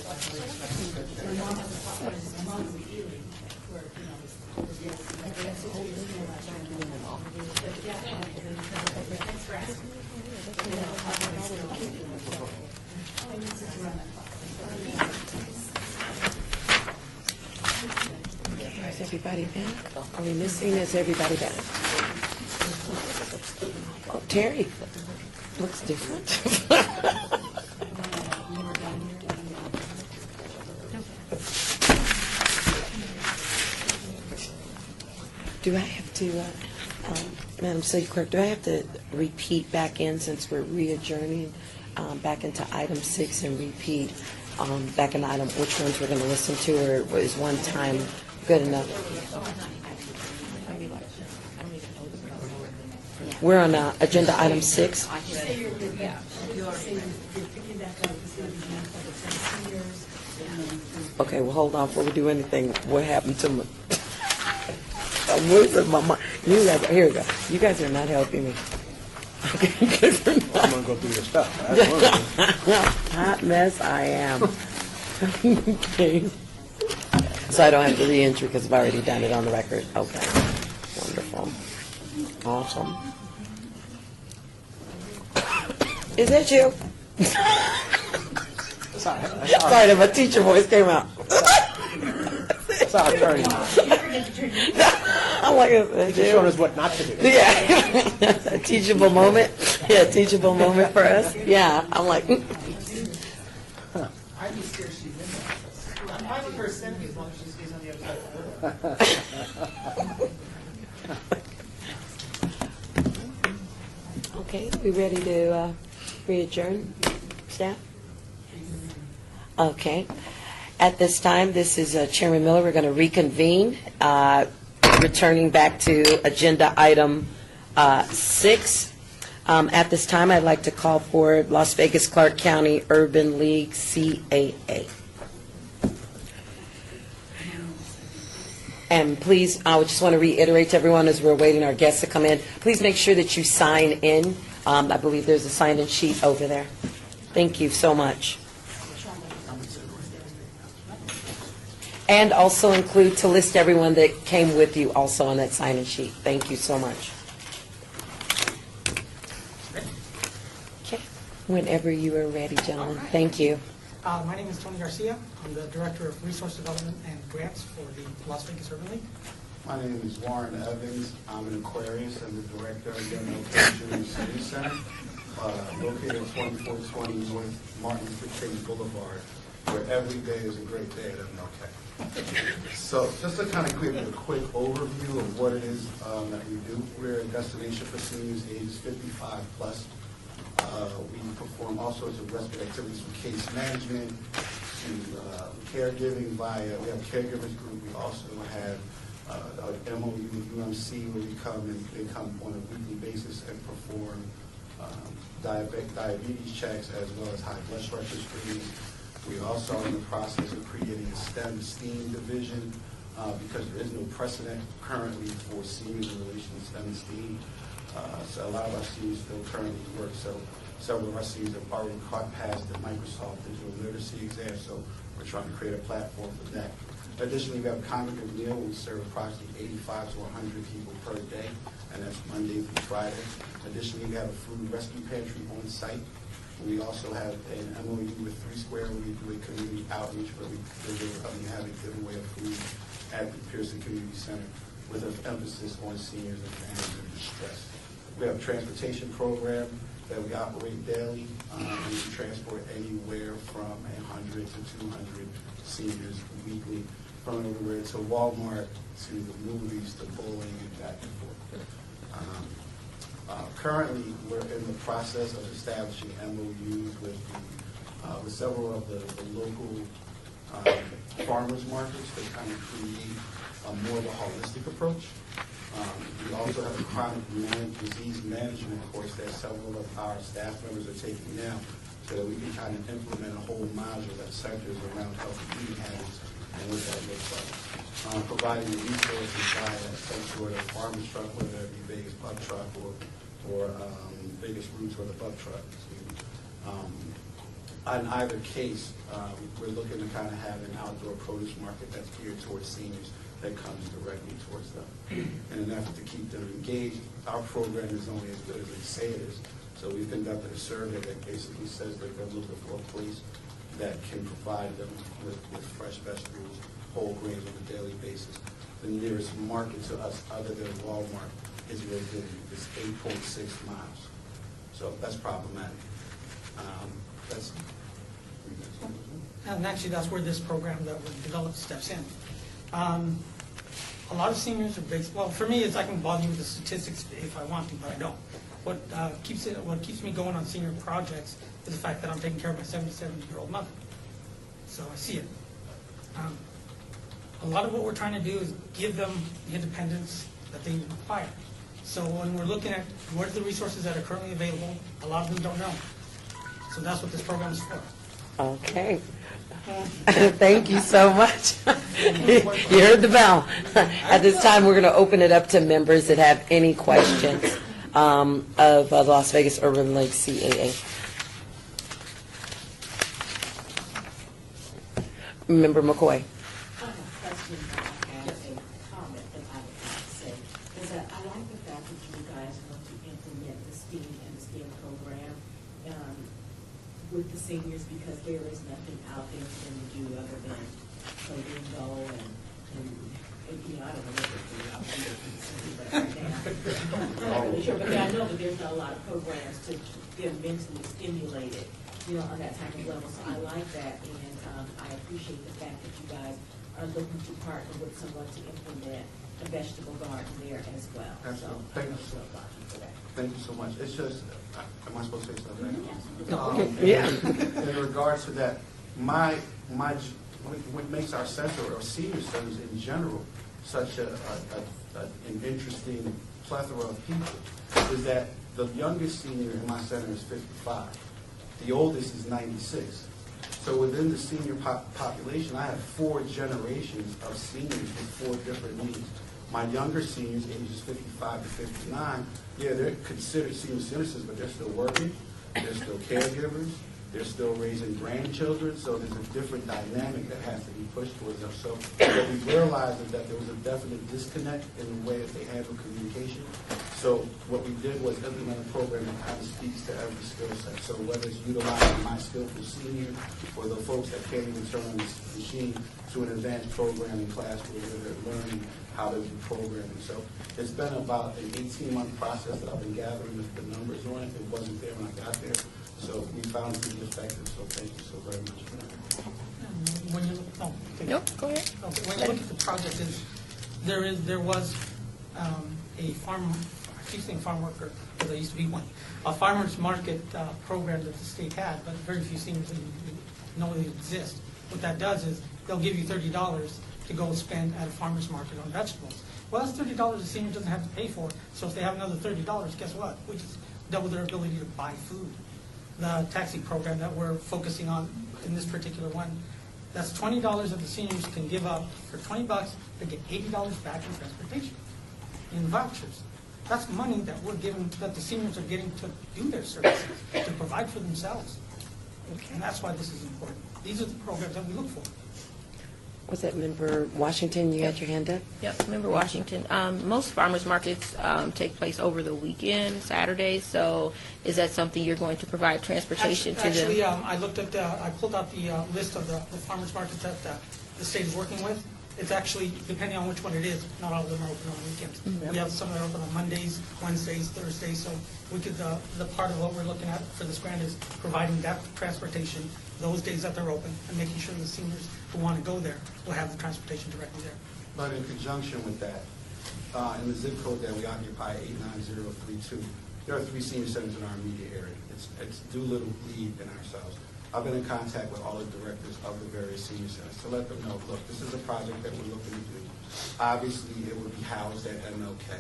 mom has a my mom's Ely, where, you know, Is everybody back? Are we missing? Is everybody back? Oh, Terry looks different. Do I have to, Madam City Clerk, do I have to repeat back in since we're re-adjourning back into item 6 and repeat back in item which ones we're going to listen to, or is one time good enough? We're on agenda item 6. Okay, well, hold on before we do anything. What happened to my... I'm losing my mind. You guys, here we go. You guys are not helping me. Okay, you guys are not. I'm gonna go through your stuff. That's one of them. Hot mess I am. Okay. So I don't have to re-enter because I've already done it on the record. Okay. Wonderful. Awesome. Is that you? Sorry, Sorry that my teacher voice came out. That's our attorney. I'm like, is that He's you? showing us what not to do. Yeah. A teachable moment. Yeah, teachable moment for us. Yeah, I'm like, I'd be scared she's in there. I'm fine with her sending as long as she stays on the other side of the room. okay, we ready to re-adjourn, staff? Okay. At this time, this is Chairman Miller. We're going to reconvene, returning back to agenda item 6. At this time, I'd like to call for Las Vegas Clark County Urban League CAA. And please, I would just want to reiterate to everyone as we're waiting our guests to come in, please make sure that you sign in. I believe there's a sign-in sheet over there. Thank you so much. And also include to list everyone that came with you also on that sign-in sheet. Thank you so much. Okay, whenever you are ready, gentlemen. Thank you. My name is Tony Garcia. I'm the Director of Resource Development and Grants for the Las Vegas Urban League. My name is Warren Evans. I'm an Aquarius. I'm the Director of the MLK Junior Senior Center, located at 2420 North Martin Luther King Boulevard, where every day is a great day at MLK. So just to kind of give you a quick overview of what it is that we do, we're a destination for seniors ages 55 plus. We perform all sorts of respite activities from case management to caregiving via, we have a caregivers group. We also have an MOU with UMC where we come on a weekly basis and perform diabetes checks as well as high blood pressure screenings. We also are in the process of creating a STEM division because there is no precedent currently for seniors in relation to STEM and STEAM. So a lot of our seniors still currently work. So several of our seniors have already passed the Microsoft Digital Literacy exam, so we're trying to create a platform for that. Additionally, we have a congregate meal. We serve approximately 85 to 100 people per day, and that's Monday through Friday. Additionally, we have a food rescue pantry on site. We also have an MOU with 3 Square where we do a community outreach where we have a giveaway of food at the Pearson Community Center with an emphasis on seniors and families in distress. We have a transportation program that we operate daily. We transport anywhere from 100 to 200 seniors weekly, from everywhere to Walmart, to the movies, to bowling, and back and forth. Currently, we're in the process of establishing MOUs with several of the local farmers markets to kind of create more of a holistic approach. We also have a chronic disease management course that several of our staff members are taking now, so that we can kind of implement a whole module that centers around healthy eating habits and what that looks like. Providing the resources via some sort of farmer's truck, whether it be Vegas Buck Truck or Vegas Roots or the Buck Truck. In either case, we're looking to kind of have an outdoor produce market that's geared towards seniors that comes directly towards them. In an effort to keep them engaged, our program is only as good as they say it is. So we've conducted a survey that basically says that they're looking for a place that can provide them with fresh vegetables, whole grains on a daily basis. The nearest market to us other than Walmart is within this 8.6 miles. So that's problematic. And actually, that's where this program that was developed steps in. A lot of seniors are based, well, for me, I can bother you with the statistics if I want to, but I don't. What keeps me going on senior projects is the fact that I'm taking care of my 77-year-old mother. So I see it. A lot of what we're trying to do is give them the independence that they require. So when we're looking at what are the resources that are currently available, a lot of them don't know. So that's what this program is for. Okay. Thank you so much. You heard the bell. At this time, we're going to open it up to members that have any questions of the Las Vegas Urban League CAA. Member McCoy. I have a question and a comment that I would like to say. Is that I like the fact that you guys want to implement the STEAM and the STEM program with the seniors, because there is nothing out there for them to do other than play bingo and you know, I don't know what they're doing out there. I'm not really sure, but I know that there's not a lot of programs to get mentally stimulated, you know, on that type of level. So I like that, and I appreciate the fact that you guys are looking to partner with someone to implement a vegetable garden there as well. Absolutely. So Thank I'm you. so lucky for that. Thank you so much. It's just, am I supposed to say something? Yeah. In regards to that, what makes our center or senior centers in general such an interesting plethora of people is that the youngest senior in my center is 55. The oldest is 96. So within the senior population, I have 4 generations of seniors with 4 different needs. My younger seniors, ages 55 to 59, yeah, they're considered senior citizens, but they're still working, they're still caregivers, they're still raising grandchildren, so there's a different dynamic that has to be pushed towards them. So what we realized is that there was a definite disconnect in the way that they handle communication. So what we did was implement a program that kind of speaks to every skill set. So whether it's utilizing My Skillful Senior or the folks that can't even turn on this machine to an advanced programming class where they're learning how to do programming. So it's been about an 18-month process that I've been gathering the numbers on it. It wasn't there when I got there. So we found it to be effective, so thank you so very much for that. When you look, go ahead. Okay, when you look at the project, there was a farm, I keep saying farm worker, because there used to be one, a farmer's market program that the state had, but very few seniors even know they exist. What that does is they'll give you $30 to go spend at a farmer's market on vegetables. Well, that's $30 the senior doesn't have to pay for, so if they have another $30, guess what? We just double their ability to buy food. The taxi program that we're focusing on in this particular one, that's $20 that the seniors can give up. For $20, they get $80 back in transportation, in vouchers. That's money that we're giving, that the seniors are getting to do their services, to provide for themselves. And that's why this is important. These are the programs that we look for. Was that Member Washington? You had your hand up? Yep, Member Washington. Most farmers markets take place over the weekend, Saturdays, so is that something you're going to provide transportation to them? Actually, I looked at, I pulled out the list of the farmers markets that the state is working with. It's actually, depending on which one it is, not all of them are open on weekends. We have some that are open on Mondays, Wednesdays, Thursdays, so we could, the part of what we're looking at for this grant is providing that transportation those days that they're open and making sure the seniors who want to go there will have the transportation directly there. But in conjunction with that, in the zip code that we occupy, 89032, there are 3 senior centers in our immediate area. It's Doolittle, Lee, and ourselves. I've been in contact with all the directors of the various senior centers to let them know, look, this is a project that we're looking to do. Obviously, it would be housed at MLK,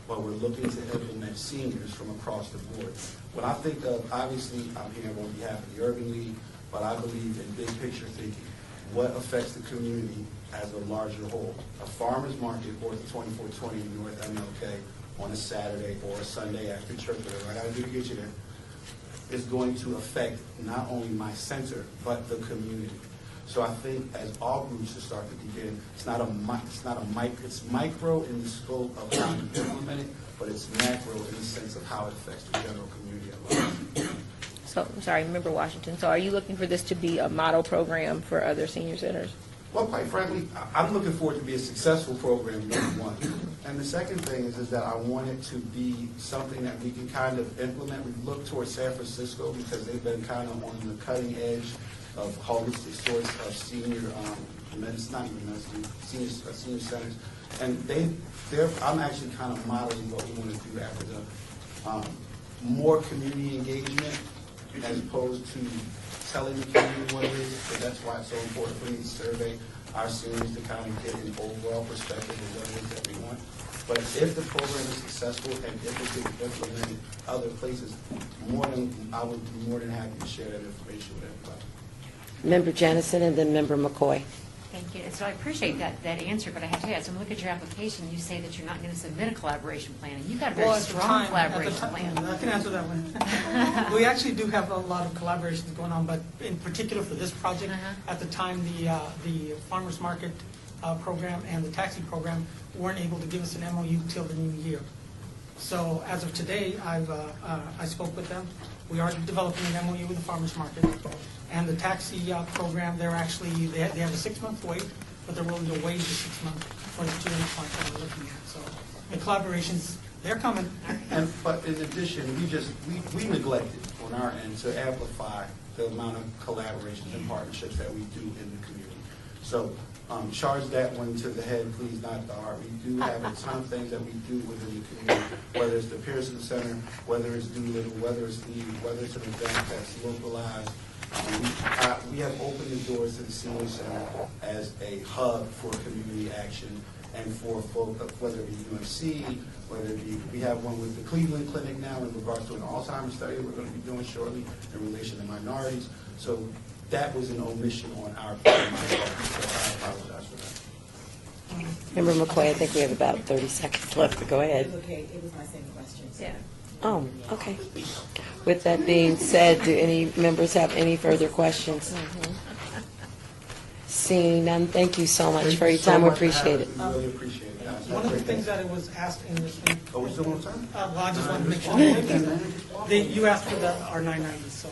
but we're looking to implement seniors from across the board. When I think of, obviously, I'm here on behalf of the Urban League, but I believe in big picture thinking. What affects the community as a larger whole? A farmer's market or the 2420 North MLK on a Saturday or a Sunday after church, whatever I got to do to get you there, is going to affect not only my center, but the community. So I think as all groups should start to begin, it's micro in the scope of how you implement it, but it's macro in the sense of how it affects the general community at large. So, I'm sorry, Member Washington, so are you looking for this to be a model program for other senior centers? Well, quite frankly, I'm looking for it to be a successful program, number one. And the second thing is that I want it to be something that we can kind of implement. We've looked towards San Francisco because they've been kind of on the cutting edge of holistic sorts of senior, senior centers. And I'm actually kind of modeling what we want to do after the more community engagement as opposed to telling the community what it is. So that's why it's so important for me to survey our seniors to kind of get an overall perspective of what it is that we want. But if the program is successful and if it gets implemented other places, I would be more than happy to share that information with everybody. Member Jennison and then Member McCoy. Thank you. So I appreciate that answer, but I have to ask, when I look at your application, you say that you're not going to submit a collaboration plan, and you've got a very strong collaboration plan. I can answer that one. We actually do have a lot of collaborations going on, but in particular for this project, at the time, the farmers market program and the taxi program weren't able to give us an MOU till the new year. So as of today, I spoke with them. We are developing an MOU with the farmers market. And the taxi program, they have a 6-month wait, but they're willing to wait the 6 months for the 2 months that we're looking at. So the collaborations, they're coming. But in addition, we neglected on our end to amplify the amount of collaborations and partnerships that we do in the community. So charge that one to the head, please, not the heart. We do have a ton of things that we do within the community, whether it's the Pearson Center, whether it's Doolittle, whether it's Eve, whether it's an event that's localized. We have opened the doors to the Senior Center as a hub for community action and for folk, whether it be UMC, whether it be, we have one with the Cleveland Clinic now in regards to an Alzheimer's study we're going to be doing shortly in relation to minorities. So that was an omission on our part, so I apologize for that. Member McCoy, I think we have about 30 seconds left, but go ahead. It was okay, it was my same question. So. Yeah. Oh, okay. With that being said, do any members have any further questions? Seeing none, thank you so much for your time, we appreciate it. We really appreciate it, guys. One of the things that it was asked in this thing, Oh, we still on time? well, I just wanted to make sure, you asked for the R990, so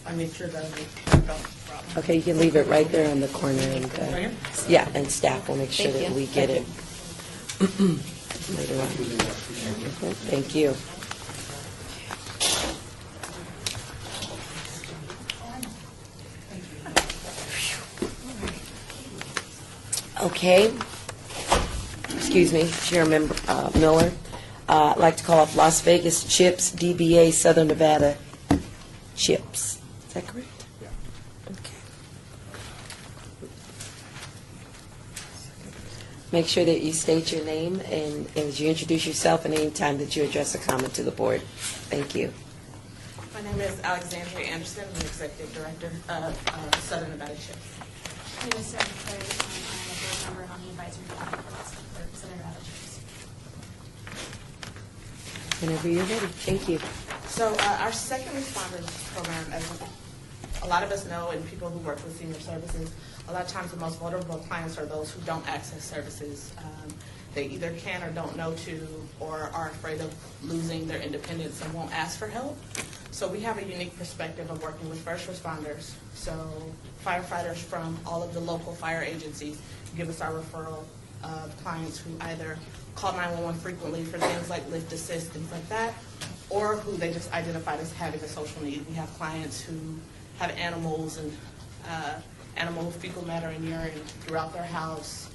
I made sure that it felt proper. Okay, you can leave it right there on the corner, and, Right here? yeah, and staff will make sure Thank that you. we get it later on. Thank you. Okay. Excuse me, Chairman Miller. I'd like to call off Las Vegas Chips, DBA Southern Nevada Chips. Is that correct? Yeah. Okay. Make sure that you state your name and as you introduce yourself and any time that you address a comment to the board. Thank you. My name is Alexandria Anderson. I'm the Executive Director of Southern Nevada Chips. My name is Sarah Clay. I'm a board member and on the advisory committee for Southern Nevada Chips. Whenever you're ready. Thank you. So our second responders program, as a lot of us know, and people who work with senior services, a lot of times the most vulnerable clients are those who don't access services. They either can or don't know to, or are afraid of losing their independence and won't ask for help. So we have a unique perspective of working with first responders. So firefighters from all of the local fire agencies give us our referral of clients who either call 911 frequently for things like lift assist, things like that, or who they just identified as having a social need. We have clients who have animals and animal fecal matter and urine throughout their house,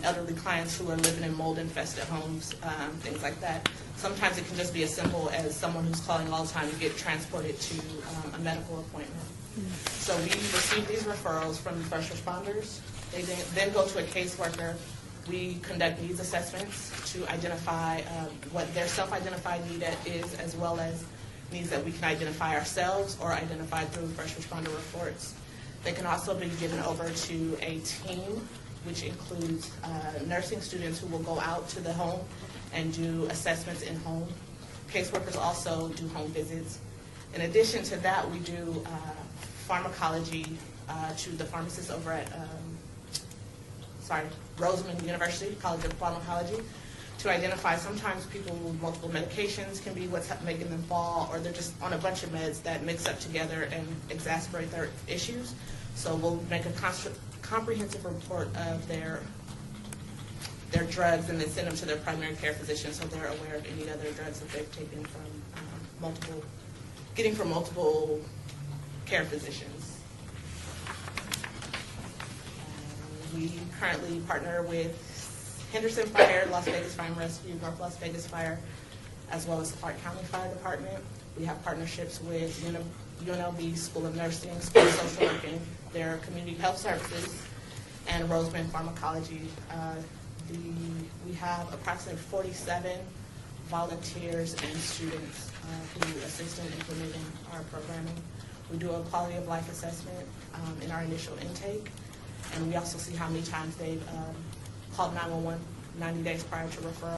elderly clients who are living in mold-infested homes, things like that. Sometimes it can just be as simple as someone who's calling all the time to get transported to a medical appointment. So we receive these referrals from the first responders. They then go to a caseworker. We conduct needs assessments to identify what their self-identified need is, as well as needs that we can identify ourselves or identify through first responder reports. They can also be given over to a team, which includes nursing students who will go out to the home and do assessments in home. Caseworkers also do home visits. In addition to that, we do pharmacology to the pharmacists over at Roseman University College of Pharmacology to identify sometimes people with multiple medications can be what's making them fall, or they're just on a bunch of meds that mix up together and exacerbate their issues. So we'll make a comprehensive report of their drugs and then send them to their primary care physician so they're aware of any other drugs that they've taken from multiple care physicians. We currently partner with Henderson Fire, Las Vegas Fire and Rescue, North Las Vegas Fire, as well as Clark County Fire Department. We have partnerships with UNLV School of Nursing, School of Social Working, their community health services, and Roseman Pharmacology. We have approximately 47 volunteers and students who assist in implementing our programming. We do a quality of life assessment in our initial intake, and we also see how many times they've called 911 90 days prior to referral.